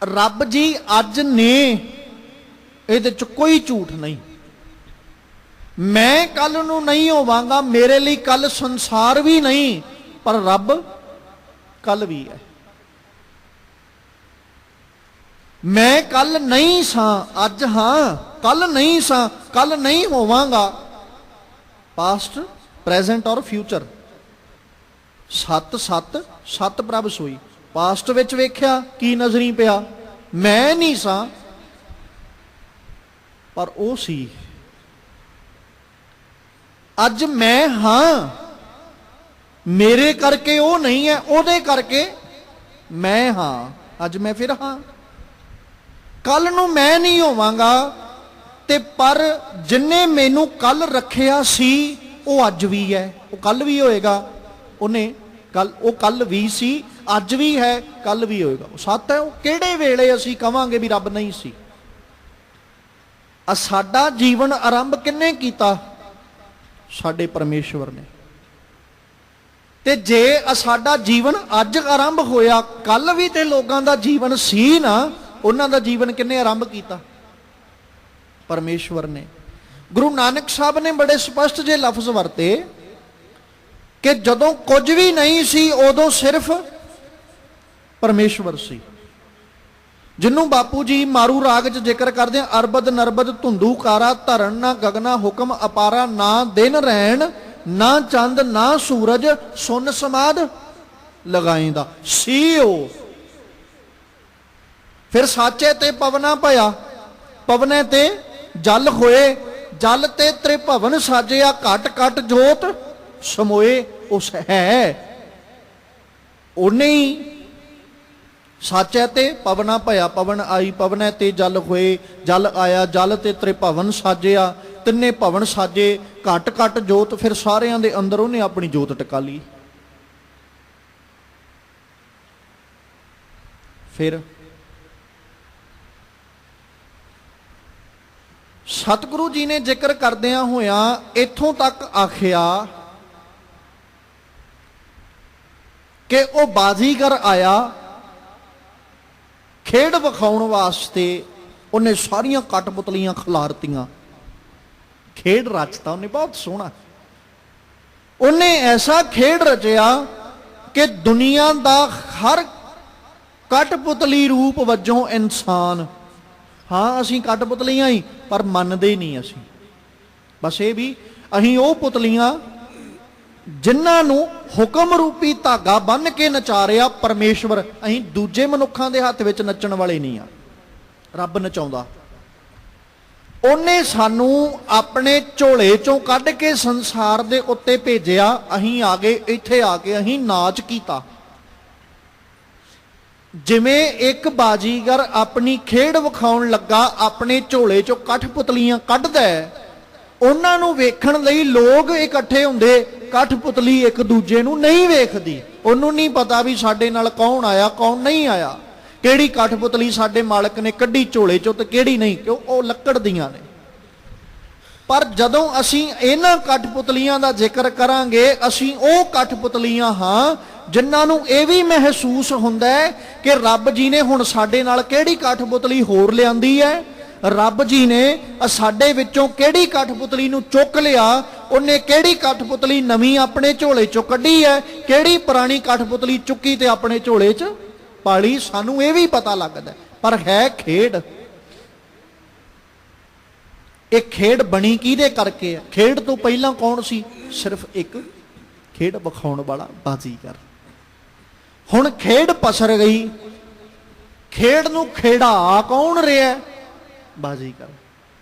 ਰੱਬ ਜੀ ਅੱਜ ਨੇ, ਇਹਦੇ ਚ ਕੋਈ ਝੂਠ ਨਹੀਂ। ਮੈਂ ਕੱਲ ਨੂੰ ਨਹੀਂ ਹੋਵਾਂਗਾ, ਮੇਰੇ ਲਈ ਕੱਲ ਸੰਸਾਰ ਵੀ ਨਹੀਂ, ਪਰ ਰੱਬ ਕੱਲ ਵੀ ਹੈ। ਮੈਂ ਕੱਲ ਨਹੀਂ ਸਾਂ, ਅੱਜ ਹਾਂ, ਕੱਲ ਨਹੀਂ ਸਾਂ, ਕੱਲ ਨਹੀਂ ਹੋਵਾਂਗਾ। ਪਾਸਟ, ਪ੍ਰੈਜ਼ੈਂਟ ਔਰ ਫਿਊਚਰ। ਸਤ ਸਤ ਸਤ ਪ੍ਰਭ ਸੋਈ। ਪਾਸਟ ਵਿੱਚ ਵੇਖਿਆ ਕੀ ਨਜ਼ਰੀ ਪਿਆ, ਮੈਂ ਨਹੀਂ ਸਾਂ ਪਰ ਉਹ ਸੀ। ਅੱਜ ਮੈਂ ਹਾਂ, ਮੇਰੇ ਕਰਕੇ ਉਹ ਨਹੀਂ ਹੈ, ਉਹਦੇ ਕਰਕੇ ਮੈਂ ਹਾਂ। ਅੱਜ ਮੈਂ ਫਿਰ ਹਾਂ, ਕੱਲ ਨੂੰ ਮੈਂ ਨਹੀਂ ਹੋਵਾਂਗਾ। ਤੇ ਪਰ ਜਿੰਨੇ ਮੈਨੂੰ ਕੱਲ ਰੱਖਿਆ ਸੀ ਉਹ ਅੱਜ ਵੀ ਹੈ, ਉਹ ਕੱਲ ਵੀ ਹੋਏਗਾ। ਉਹਨੇ ਉਹ ਕੱਲ ਵੀ ਸੀ, ਅੱਜ ਵੀ ਹੈ, ਕੱਲ ਵੀ ਹੋਏਗਾ। ਉਹ ਸੱਤ ਹੈ। ਉਹ ਕਿਹੜੇ ਵੇਲੇ ਅਸੀਂ ਕਵਾਂਗੇ ਵੀ ਰੱਬ ਨਹੀਂ ਸੀ? ਸਾਡਾ ਜੀਵਨ ਆਰੰਭ ਕਿਹਨੇ ਕੀਤਾ? ਸਾਡੇ ਪਰਮੇਸ਼ਵਰ ਨੇ। ਤੇ ਜੇ ਸਾਡਾ ਜੀਵਨ ਅੱਜ ਆਰੰਭ ਹੋਇਆ, ਕੱਲ ਵੀ ਤੇ ਲੋਕਾਂ ਦਾ ਜੀਵਨ ਸੀ ਨਾ, ਉਹਨਾਂ ਦਾ ਜੀਵਨ ਕਿਹਨੇ ਆਰੰਭ ਕੀਤਾ? ਪਰਮੇਸ਼ਵਰ ਨੇ। ਗੁਰੂ ਨਾਨਕ ਸਾਹਿਬ ਨੇ ਬੜੇ ਸਪਸ਼ਟ ਜੇ ਲਫ਼ਜ਼ ਵਰਤੇ ਕਿ ਜਦੋਂ ਕੁਝ ਵੀ ਨਹੀਂ ਸੀ ਉਦੋਂ ਸਿਰਫ ਪਰਮੇਸ਼ਵਰ ਸੀ। ਜਿਹਨੂੰ ਬਾਪੂ ਜੀ ਮਾਰੂ ਰਾਗ 'ਚ ਜ਼ਿਕਰ ਕਰਦੇ ਆ, ਅਰਬਦ ਨਰਬਦ ਧੁੰਦੂ ਕਾਰਾ, ਧਰਨ ਨਾ ਗਗਨਾ ਹੁਕਮ ਅਪਾਰਾ, ਨਾ ਦਿਨ ਰਹਿਣ ਨਾ ਚੰਦ ਨਾ ਸੂਰਜ, ਸੁਨ ਸਮਾਦ ਲਗਾਈਂਦਾ ਸੀ ਉਹ। ਫਿਰ ਸਾਚੇ ਤੇ ਪਵਨਾ ਭਇਆ, ਪਵਨੇ ਤੇ ਜਲ ਹੋਏ, ਜਲ ਤੇ ਤ੍ਰਿਭਵਨ ਸਾਜਿਆ, ਘਟ ਘਟ ਜੋਤ ਸਮੋਏ। ਉਸ ਹੈ ਉਹਨੇ ਹੀ। ਸਾਚੇ ਤੇ ਪਵਨਾ ਭਇਆ, ਪਵਨ ਆਈ, ਪਵਨੇ ਤੇ ਜਲ ਹੋਏ, ਜਲ ਆਇਆ, ਜਲ ਤੇ ਤ੍ਰਿਭਵਨ ਸਾਜਿਆ, ਤਿੰਨੇ ਭਵਨ ਸਾਜੇ, ਘਟ ਘਟ ਜੋਤ। ਫਿਰ ਸਾਰਿਆਂ ਦੇ ਅੰਦਰ ਉਹਨੇ ਆਪਣੀ ਜੋਤ ਟਿਕਾ ਲਈ। ਫਿਰ ਸਤਿਗੁਰੂ ਜੀ ਨੇ ਜ਼ਿਕਰ ਕਰਦਿਆਂ ਹੋਇਆਂ ਇੱਥੋਂ ਤੱਕ ਆਖਿਆ ਕਿ ਉਹ ਬਾਜ਼ੀਗਰ ਆਇਆ ਖੇਡ ਵਿਖਾਉਣ ਵਾਸਤੇ। ਉਹਨੇ ਸਾਰੀਆਂ ਕਠਪੁਤਲੀਆਂ ਖਿਲਾਰਤੀਆਂ, ਖੇਡ ਰਚਤਾ ਉਹਨੇ ਬਹੁਤ ਸੋਹਣਾ। ਉਹਨੇ ਐਸਾ ਖੇਡ ਰਚਿਆ ਕਿ ਦੁਨੀਆ ਦਾ ਹਰ ਕਠਪੁਤਲੀ ਰੂਪ ਵਜੋਂ ਇਨਸਾਨ, ਹਾਂ ਅਸੀਂ ਕਠਪੁਤਲੀਆਂ ਹੀ, ਪਰ ਮੰਨਦੇ ਨਹੀਂ ਅਸੀਂ। ਬਸ ਇਹ ਵੀ ਅਸੀਂ ਉਹ ਪੁਤਲੀਆਂ ਜਿਨ੍ਹਾਂ ਨੂੰ ਹੁਕਮ ਰੂਪੀ ਧਾਗਾ ਬੰਨ੍ਹ ਕੇ ਨਚਾਰਿਆ ਪਰਮੇਸ਼ਵਰ। ਅਸੀਂ ਦੂਜੇ ਮਨੁੱਖਾਂ ਦੇ ਹੱਥ ਵਿੱਚ ਨੱਚਣ ਵਾਲੇ ਨਹੀਂ ਆ, ਰੱਬ ਨਚਾਉਂਦਾ। ਉਹਨੇ ਸਾਨੂੰ ਆਪਣੇ ਝੋਲੇ ਚੋਂ ਕੱਢ ਕੇ ਸੰਸਾਰ ਦੇ ਉੱਤੇ ਭੇਜਿਆ। ਅਸੀਂ ਆ ਗਏ, ਇੱਥੇ ਆ ਕੇ ਅਸੀਂ ਨਾਚ ਕੀਤਾ। ਜਿਵੇਂ ਇੱਕ ਬਾਜੀਗਰ ਆਪਣੀ ਖੇਡ ਵਿਖਾਉਣ ਲੱਗਾ, ਆਪਣੇ ਝੋਲੇ ਚੋਂ ਕਠਪੁਤਲੀਆਂ ਕੱਢਦਾ, ਉਹਨਾਂ ਨੂੰ ਵੇਖਣ ਲਈ ਲੋਕ ਇਕੱਠੇ ਹੁੰਦੇ। ਕਠਪੁਤਲੀ ਇੱਕ ਦੂਜੇ ਨੂੰ ਨਹੀਂ ਵੇਖਦੀ, ਉਹਨੂੰ ਨਹੀਂ ਪਤਾ ਵੀ ਸਾਡੇ ਨਾਲ ਕੌਣ ਆਇਆ ਕੌਣ ਨਹੀਂ ਆਇਆ, ਕਿਹੜੀ ਕਠਪੁਤਲੀ ਸਾਡੇ ਮਾਲਕ ਨੇ ਕੱਢੀ ਝੋਲੇ ਚੋਂ ਤੇ ਕਿਹੜੀ ਨਹੀਂ, ਕਿਉਂ ਉਹ ਲੱਕੜ ਦੀਆਂ ਨੇ। ਪਰ ਜਦੋਂ ਅਸੀਂ ਇਹਨਾਂ ਕਠਪੁਤਲੀਆਂ ਦਾ ਜ਼ਿਕਰ ਕਰਾਂਗੇ, ਅਸੀਂ ਉਹ ਕਠਪੁਤਲੀਆਂ ਹਾਂ ਜਿਨ੍ਹਾਂ ਨੂੰ ਇਹ ਵੀ ਮਹਿਸੂਸ ਹੁੰਦਾ ਹੈ ਕਿ ਰੱਬ ਜੀ ਨੇ ਹੁਣ ਸਾਡੇ ਨਾਲ ਕਿਹੜੀ ਕਠਪੁਤਲੀ ਹੋਰ ਲਿਆਂਦੀ ਹੈ, ਰੱਬ ਜੀ ਨੇ ਸਾਡੇ ਵਿੱਚੋਂ ਕਿਹੜੀ ਕਠਪੁਤਲੀ ਨੂੰ ਚੁੱਕ ਲਿਆ, ਉਹਨੇ ਕਿਹੜੀ ਕਠਪੁਤਲੀ ਨਵੀਂ ਆਪਣੇ ਝੋਲੇ ਚੋਂ ਕੱਢੀ ਹੈ, ਕਿਹੜੀ ਪੁਰਾਣੀ ਕਠਪੁਤਲੀ ਚੁੱਕੀ ਤੇ ਆਪਣੇ ਝੋਲੇ 'ਚ ਪਾਲੀ। ਸਾਨੂੰ ਇਹ ਵੀ ਪਤਾ ਲੱਗਦਾ, ਪਰ ਹੈ ਖੇਡ। ਇਹ ਖੇਡ ਬਣੀ ਕਿਹਦੇ ਕਰਕੇ ਆ? ਖੇਡ ਤੋਂ ਪਹਿਲਾਂ ਕੌਣ ਸੀ? ਸਿਰਫ ਇੱਕ ਖੇਡ ਵਿਖਾਉਣ ਵਾਲਾ ਬਾਜ਼ੀਗਰ। ਹੁਣ ਖੇਡ ਪਸਰ ਗਈ, ਖੇਡ ਨੂੰ ਖੇੜਾ ਕੌਣ ਰਿਹਾ? ਬਾਜ਼ੀਗਰ।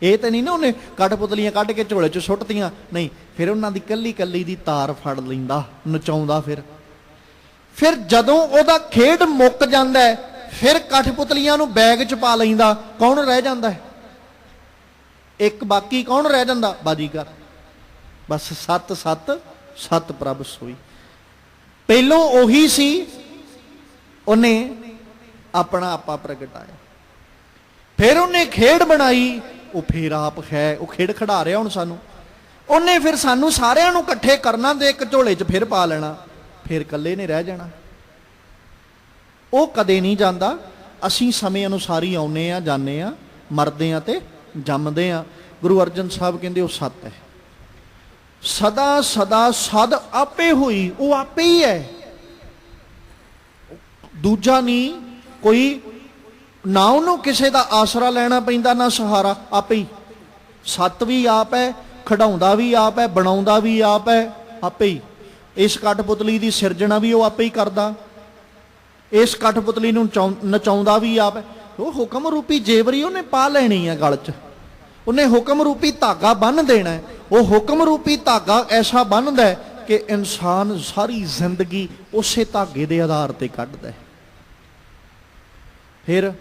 ਇਹ ਤਾਂ ਨਹੀਂ ਨਾ ਉਹਨੇ ਕਠਪੁਤਲੀਆਂ ਕੱਢ ਕੇ ਝੋਲੇ 'ਚ ਸੁੱਟਤੀਆਂ, ਨਹੀਂ। ਫਿਰ ਉਹਨਾਂ ਦੀ ਕੱਲੀ ਕੱਲੀ ਦੀ ਤਾਰ ਫੜ ਲੈਂਦਾ, ਨਚਾਉਂਦਾ। ਫਿਰ ਜਦੋਂ ਉਹਦਾ ਖੇਡ ਮੁੱਕ ਜਾਂਦਾ, ਫਿਰ ਕਠਪੁਤਲੀਆਂ ਨੂੰ ਬੈਗ 'ਚ ਪਾ ਲੈਂਦਾ। ਕੌਣ ਰਹਿ ਜਾਂਦਾ? ਇੱਕ ਬਾਕੀ ਕੌਣ ਰਹਿ ਜਾਂਦਾ? ਬਾਜ਼ੀਗਰ। ਬਸ ਸੱਤ ਸੱਤ ਸੱਤ ਪ੍ਰਭ ਸੋਈ। ਪਹਿਲੋਂ ਉਹੀ ਸੀ, ਉਹਨੇ ਆਪਣਾ ਆਪਾ ਪ੍ਰਗਟਾਇਆ। ਫਿਰ ਉਹਨੇ ਖੇਡ ਬਣਾਈ, ਉਹ ਫਿਰ ਆਪ ਹੈ, ਉਹ ਖੇਡ ਖਿਡਾ ਰਿਹਾ ਹੁਣ ਸਾਨੂੰ। ਉਹਨੇ ਫਿਰ ਸਾਨੂੰ ਸਾਰਿਆਂ ਨੂੰ ਇਕੱਠੇ ਕਰਨਾ ਤੇ ਇੱਕ ਝੋਲੇ 'ਚ ਫਿਰ ਪਾ ਲੈਣਾ, ਫਿਰ ਇਕੱਲੇ ਨੇ ਰਹਿ ਜਾਣਾ। ਉਹ ਕਦੇ ਨਹੀਂ ਜਾਂਦਾ। ਅਸੀਂ ਸਮੇਂ ਅਨੁਸਾਰ ਹੀ ਆਉਂਦੇ ਆ, ਜਾਂਦੇ ਆ, ਮਰਦੇ ਆ ਤੇ ਜੰਮਦੇ ਆ। ਗੁਰੂ ਅਰਜਨ ਸਾਹਿਬ ਕਹਿੰਦੇ ਉਹ ਸੱਤ ਹੈ, ਸਦਾ ਸਦਾ ਸਦ ਆਪੇ ਹੋਈ, ਉਹ ਆਪੇ ਹੀ ਹੈ, ਦੂਜਾ ਨਹੀਂ ਕੋਈ ਨਾ ਉਹਨੂੰ ਕਿਸੇ ਦਾ ਆਸਰਾ ਲੈਣਾ ਪੈਂਦਾ, ਨਾ ਸਹਾਰਾ, ਆਪੇ ਹੀ। ਸੱਤ ਵੀ ਆਪ ਹੈ, ਖਿਡਾਉਂਦਾ ਵੀ ਆਪ ਹੈ, ਬਣਾਉਂਦਾ ਵੀ ਆਪ ਹੈ, ਆਪੇ ਹੀ। ਇਸ ਕਠਪੁਤਲੀ ਦੀ ਸਿਰਜਣਾ ਵੀ ਉਹ ਆਪੇ ਹੀ ਕਰਦਾ, ਇਸ ਕਠਪੁਤਲੀ ਨੂੰ ਨਚਾਉਂਦਾ ਵੀ ਆਪ ਹੈ। ਉਹ ਹੁਕਮ ਰੂਪੀ ਜੇਵਰੀ ਉਹਨੇ ਪਾ ਲੈਣੀ ਹੈ ਗਲ 'ਚ, ਉਹਨੇ ਹੁਕਮ ਰੂਪੀ ਧਾਗਾ ਬੰਨ੍ਹ ਦੇਣਾ ਹੈ। ਉਹ ਹੁਕਮ ਰੂਪੀ ਧਾਗਾ ਐਸਾ ਬੰਨ੍ਹਦਾ ਹੈ ਕਿ ਇਨਸਾਨ ਸਾਰੀ ਜ਼ਿੰਦਗੀ ਉਸੇ ਧਾਗੇ ਦੇ ਆਧਾਰ ਤੇ ਕੱਢਦਾ ਹੈ। ਫਿਰ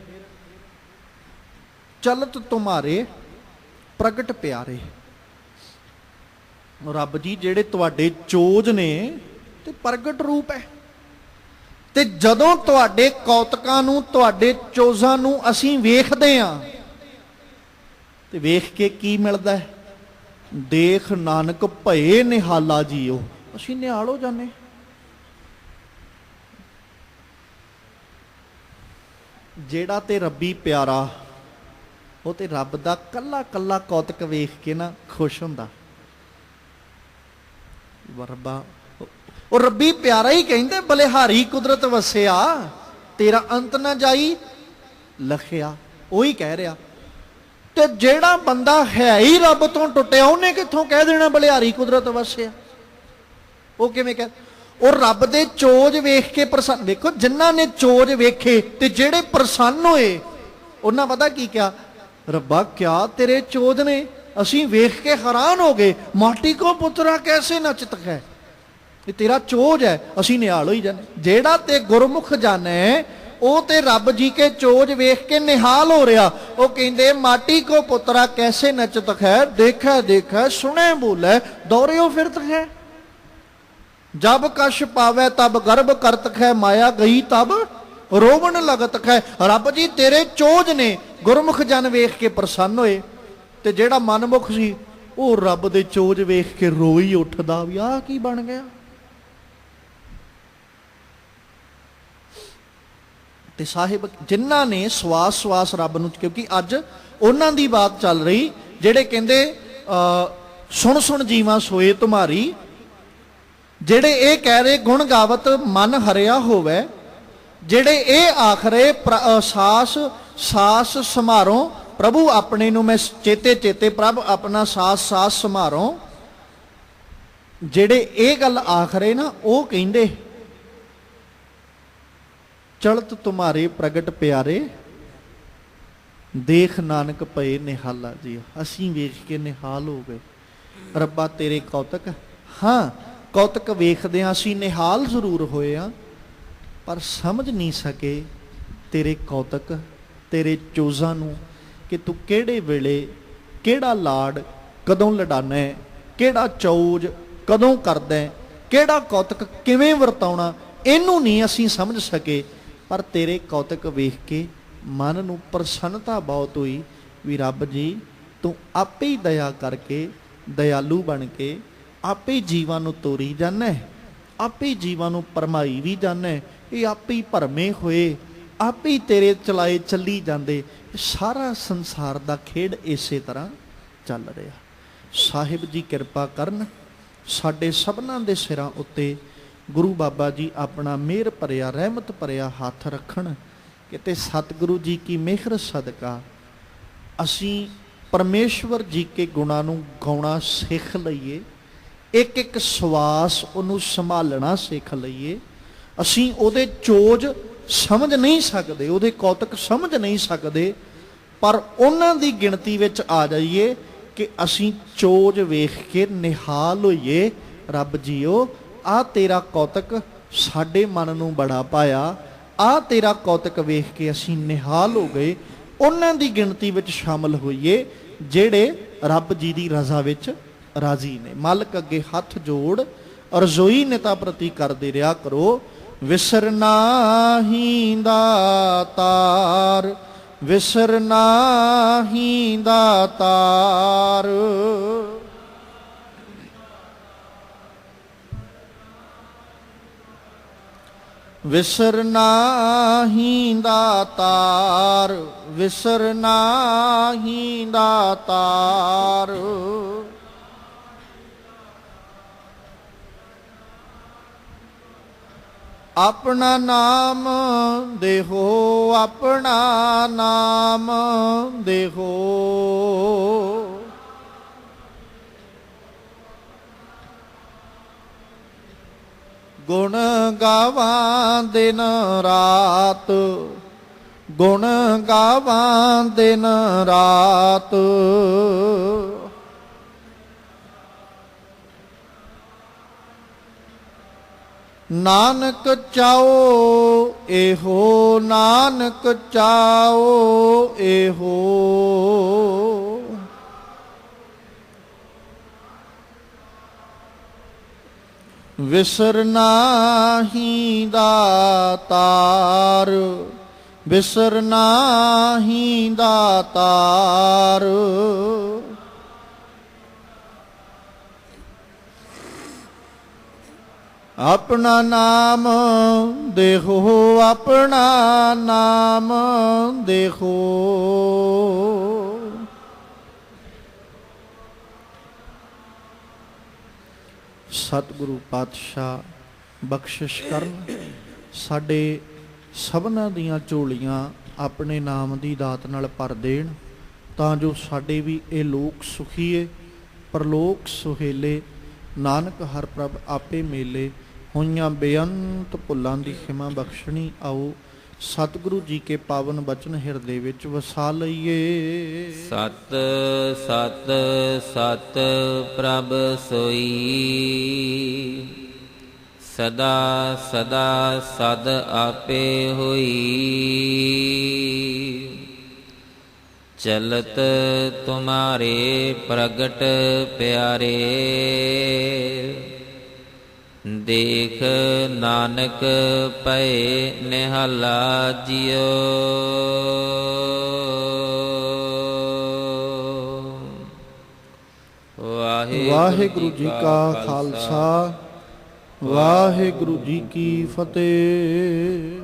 ਚਲਤ ਤੁਮਾਰੇ ਪ੍ਰਗਟ ਪਿਆਰੇ। ਰੱਬ ਜੀ ਜਿਹੜੇ ਤੁਹਾਡੇ ਚੋਜ ਨੇ ਤੇ ਪ੍ਰਗਟ ਰੂਪ ਹੈ, ਤੇ ਜਦੋਂ ਤੁਹਾਡੇ ਕੌਤਕਾਂ ਨੂੰ, ਤੁਹਾਡੇ ਚੋਜ਼ਾਂ ਨੂੰ ਅਸੀਂ ਵੇਖਦੇ ਹਾਂ ਤੇ ਵੇਖ ਕੇ ਕੀ ਮਿਲਦਾ ਹੈ? ਦੇਖ ਨਾਨਕ ਭਏ ਨਿਹਾਲਾ ਜੀਓ, ਅਸੀਂ ਨਿਹਾਲ ਹੋ ਜਾਂਦੇ। ਜਿਹੜਾ ਤੇ ਰੱਬੀ ਪਿਆਰਾ, ਉਹ ਤੇ ਰੱਬ ਦਾ ਕੱਲਾ ਕੱਲਾ ਕੌਤਕ ਵੇਖ ਕੇ ਨਾ ਖੁਸ਼ ਹੁੰਦਾ। ਰੱਬਾ, ਉਹ ਰੱਬੀ ਪਿਆਰਾ ਹੀ ਕਹਿੰਦੇ, ਬਲਿਹਾਰੀ ਕੁਦਰਤ ਵਸਿਆ, ਤੇਰਾ ਅੰਤ ਨਾ ਜਾਈ ਲਖਿਆ, ਉਹੀ ਕਹਿ ਰਿਹਾ। ਤੇ ਜਿਹੜਾ ਬੰਦਾ ਹੈ ਹੀ ਰੱਬ ਤੋਂ ਟੁੱਟਿਆ, ਉਹਨੇ ਕਿੱਥੋਂ ਕਹਿ ਦੇਣਾ ਬਲਿਹਾਰੀ ਕੁਦਰਤ ਵਸਿਆ? ਉਹ ਕਿਵੇਂ ਕਹਿ? ਉਹ ਰੱਬ ਦੇ ਚੋਜ ਵੇਖ ਕੇ ਪ੍ਰਸੰਨ। ਵੇਖੋ, ਜਿਨ੍ਹਾਂ ਨੇ ਚੋਜ ਵੇਖੇ ਤੇ ਜਿਹੜੇ ਪ੍ਰਸੰਨ ਹੋਏ, ਉਹਨਾਂ ਪਤਾ ਕੀ ਕਿਹਾ? ਰੱਬਾ ਕਿਆ ਤੇਰੇ ਚੋਜ ਨੇ, ਅਸੀਂ ਵੇਖ ਕੇ ਹੈਰਾਨ ਹੋ ਗਏ। ਮਾਟੀ ਕੋ ਪੁੱਤਰਾ ਕੈਸੇ ਨਚਤ ਹੈ, ਇਹ ਤੇਰਾ ਚੋਜ ਹੈ, ਅਸੀਂ ਨਿਹਾਲ ਹੋਈ ਜਾਂਦੇ। ਜਿਹੜਾ ਤੇ ਗੁਰਮੁਖ ਜਾਣੇ, ਉਹ ਤੇ ਰੱਬ ਜੀ ਕੇ ਚੋਜ ਵੇਖ ਕੇ ਨਿਹਾਲ ਹੋ ਰਿਹਾ। ਉਹ ਕਹਿੰਦੇ ਮਾਟੀ ਕੋ ਪੁੱਤਰਾ ਕੈਸੇ ਨਚਤ ਹੈ, ਦੇਖੈ ਦੇਖੈ ਸੁਣੇ ਬੋਲੇ ਦੌਰਿਓ ਫਿਰਤ ਹੈ। ਜਬ ਕਸ਼ ਪਾਵੇ ਤਬ ਗਰਭ ਕਰਤ ਹੈ, ਮਾਇਆ ਗਈ ਤਬ ਰੋਵਣ ਲਗਤ ਹੈ। ਰੱਬ ਜੀ ਤੇਰੇ ਚੋਜ ਨੇ, ਗੁਰਮੁਖ ਜਨ ਵੇਖ ਕੇ ਪ੍ਰਸੰਨ ਹੋਏ। ਤੇ ਜਿਹੜਾ ਮਨਮੁਖ ਸੀ, ਉਹ ਰੱਬ ਦੇ ਚੋਜ ਵੇਖ ਕੇ ਰੋਈ ਉੱਠਦਾ ਵੀ ਆਹ ਕੀ ਬਣ ਗਿਆ। ਤੇ ਸਾਹਿਬ ਜਿਨ੍ਹਾਂ ਨੇ ਸਵਾਸ ਸਵਾਸ ਰੱਬ ਨੂੰ, ਕਿਉਂਕਿ ਅੱਜ ਉਹਨਾਂ ਦੀ ਬਾਤ ਚੱਲ ਰਹੀ ਜਿਹੜੇ ਕਹਿੰਦੇ ਸੁਣ ਸੁਣ ਜੀਵਾਂ ਸੋਏ ਤੁਮਾਰੀ, ਜਿਹੜੇ ਇਹ ਕਹਿ ਰਹੇ ਗੁਣ ਗਾਵਤ ਮਨ ਹਰਿਆ ਹੋਵੇ, ਜਿਹੜੇ ਇਹ ਆਖ ਰਹੇ ਸਾਸ ਸਾਸ ਸਮਾਰੋ ਪ੍ਰਭੂ ਆਪਣੇ ਨੂੰ ਮੈਂ ਚੇਤੇ ਚੇਤੇ ਪ੍ਰਭ ਆਪਣਾ ਸਾਸ ਸਾਸ ਸਮਾਰੋ, ਜਿਹੜੇ ਇਹ ਗੱਲ ਆਖ ਰਹੇ ਨਾ, ਉਹ ਕਹਿੰਦੇ ਚਲਤ ਤੁਮਾਰੇ ਪ੍ਰਗਟ ਪਿਆਰੇ, ਦੇਖ ਨਾਨਕ ਪਏ ਨਿਹਾਲਾ ਜੀ। ਅਸੀਂ ਵੇਖ ਕੇ ਨਿਹਾਲ ਹੋ ਗਏ। ਰੱਬਾ ਤੇਰੇ ਕੌਤਕ, ਹਾਂ ਕੌਤਕ ਵੇਖਦੇ ਅਸੀਂ ਨਿਹਾਲ ਜ਼ਰੂਰ ਹੋਏ ਆ, ਪਰ ਸਮਝ ਨਹੀਂ ਸਕੇ ਤੇਰੇ ਕੌਤਕ, ਤੇਰੇ ਚੋਜ਼ਾਂ ਨੂੰ, ਕਿ ਤੂੰ ਕਿਹੜੇ ਵੇਲੇ ਕਿਹੜਾ ਲਾਡ ਕਦੋਂ ਲਡਾਣਾ ਹੈ, ਕਿਹੜਾ ਚੌਜ ਕਦੋਂ ਕਰਦਾ, ਕਿਹੜਾ ਕੌਤਕ ਕਿਵੇਂ ਵਰਤਾਉਣਾ, ਇਹਨੂੰ ਨਹੀਂ ਅਸੀਂ ਸਮਝ ਸਕੇ। ਪਰ ਤੇਰੇ ਕੌਤਕ ਵੇਖ ਕੇ ਮਨ ਨੂੰ ਪ੍ਰਸੰਨਤਾ ਬਹੁਤ ਹੋਈ ਵੀ ਰੱਬ ਜੀ ਤੂੰ ਆਪੇ ਹੀ ਦਇਆ ਕਰਕੇ, ਦਇਆਲੂ ਬਣ ਕੇ ਆਪੇ ਹੀ ਜੀਵਾਂ ਨੂੰ ਤੋਰੀ ਜਾਂਦਾ, ਆਪੇ ਹੀ ਜੀਵਾਂ ਨੂੰ ਭਰਮਾਈ ਵੀ ਜਾਂਦਾ। ਇਹ ਆਪੇ ਹੀ ਭਰਮੇ ਹੋਏ, ਆਪੇ ਹੀ ਤੇਰੇ ਚਲਾਏ ਚੱਲੀ ਜਾਂਦੇ। ਸਾਰਾ ਸੰਸਾਰ ਦਾ ਖੇਡ ਇਸੇ ਤਰ੍ਹਾਂ ਚੱਲ ਰਿਹਾ। ਸਾਹਿਬ ਜੀ ਕਿਰਪਾ ਕਰਨ, ਸਾਡੇ ਸਭਨਾਂ ਦੇ ਸਿਰਾਂ ਉੱਤੇ ਗੁਰੂ ਬਾਬਾ ਜੀ ਆਪਣਾ ਮਿਹਰ ਭਰਿਆ, ਰਹਿਮਤ ਭਰਿਆ ਹੱਥ ਰੱਖਣ। ਕਿਤੇ ਸਤਿਗੁਰੂ ਜੀ ਕੀ ਮਿਹਰ ਸਦਕਾ ਅਸੀਂ ਪਰਮੇਸ਼ਵਰ ਜੀ ਕੇ ਗੁਣਾਂ ਨੂੰ ਗਾਉਣਾ ਸਿੱਖ ਲਈਏ, ਇੱਕ ਇੱਕ ਸਵਾਸ ਉਹਨੂੰ ਸੰਭਾਲਣਾ ਸਿੱਖ ਲਈਏ। ਅਸੀਂ ਉਹਦੇ ਚੋਜ ਸਮਝ ਨਹੀਂ ਸਕਦੇ, ਉਹਦੇ ਕੌਤਕ ਸਮਝ ਨਹੀਂ ਸਕਦੇ, ਪਰ ਉਹਨਾਂ ਦੀ ਗਿਣਤੀ ਵਿੱਚ ਆ ਜਾਈਏ ਕਿ ਅਸੀਂ ਚੋਜ ਵੇਖ ਕੇ ਨਿਹਾਲ ਹੋਈਏ। ਰੱਬ ਜੀਓ ਆ ਤੇਰਾ ਕੌਤਕ ਸਾਡੇ ਮਨ ਨੂੰ ਬੜਾ ਪਾਇਆ, ਆ ਤੇਰਾ ਕੌਤਕ ਵੇਖ ਕੇ ਅਸੀਂ ਨਿਹਾਲ ਹੋ ਗਏ। ਉਹਨਾਂ ਦੀ ਗਿਣਤੀ ਵਿੱਚ ਸ਼ਾਮਲ ਹੋਈਏ ਜਿਹੜੇ ਰੱਬ ਜੀ ਦੀ ਰਜ਼ਾ ਵਿੱਚ ਰਾਜ਼ੀ ਨੇ। ਮਾਲਕ ਅੱਗੇ ਹੱਥ ਜੋੜ ਅਰਜ਼ੋਈ ਨਿਤਾ ਪ੍ਰਤੀ ਕਰਦੇ ਰਿਹਾ ਕਰੋ। ਵਿਸਰਨਾ ਹੀ ਦਾਤਾਰ, ਵਿਸਰਨਾ ਹੀ ਦਾਤਾਰ, ਵਿਸਰਨਾ ਹੀ ਦਾਤਾਰ, ਵਿਸਰਨਾ ਹੀ ਦਾਤਾਰ। ਆਪਣਾ ਨਾਮ ਦੇਹੋ, ਆਪਣਾ ਨਾਮ ਦੇਹੋ। ਗੁਣ ਗਾਵਾਂ ਦਿਨ ਰਾਤ, ਗੁਣ ਗਾਵਾਂ ਦਿਨ ਰਾਤ। ਨਾਨਕ ਚਾਓ ਇਹੋ, ਨਾਨਕ ਚਾਓ ਇਹੋ। ਵਿਸਰ ਨਾਹੀਂ ਦਾਤਾਰ, ਵਿਸਰ ਨਾਹੀਂ ਦਾਤਾਰ। ਆਪਣਾ ਨਾਮ ਦੇਖੋ, ਆਪਣਾ ਨਾਮ ਦੇਖੋ। ਸਤਿਗੁਰੂ ਪਾਤਸ਼ਾਹ ਬਖਸ਼ਿਸ਼ ਕਰਨ, ਸਾਡੇ ਸਭਨਾਂ ਦੀਆਂ ਝੋਲੀਆਂ ਆਪਣੇ ਨਾਮ ਦੀ ਦਾਤ ਨਾਲ ਭਰ ਦੇਣ, ਤਾਂ ਜੋ ਸਾਡੇ ਵੀ ਇਹ ਲੋਕ ਸੁਖੀਏ ਪਰਲੋਕ ਸੁਹੇਲੇ। ਨਾਨਕ ਹਰ ਪ੍ਰਭ ਆਪੇ ਮੇਲੇ, ਹੋਈਆਂ ਬੇਅੰਤ ਭੁੱਲਾਂ ਦੀ ਖਿਮਾ ਬਖਸ਼ਣੀ। ਆਓ ਸਤਿਗੁਰੂ ਜੀ ਕੇ ਪਾਵਨ ਬਚਨ ਹਿਰਦੇ ਵਿੱਚ ਵਸਾ ਲਈਏ। ਸਤ ਸਤ ਸਤ ਪ੍ਰਭ ਸੋਈ, ਸਦਾ ਸਦਾ ਸਦ ਆਪੇ ਹੋਈ। ਚਲਤ ਤੁਮਾਰੇ ਪ੍ਰਗਟ ਪਿਆਰੇ, ਦੇਖ ਨਾਨਕ ਪਏ ਨਿਹਾਲਾ ਜਿਉ। ਵਾਹਿਗੁਰੂ ਜੀ ਕਾ ਖਾਲਸਾ, ਵਾਹਿਗੁਰੂ ਜੀ ਕੀ ਫਤਿਹ।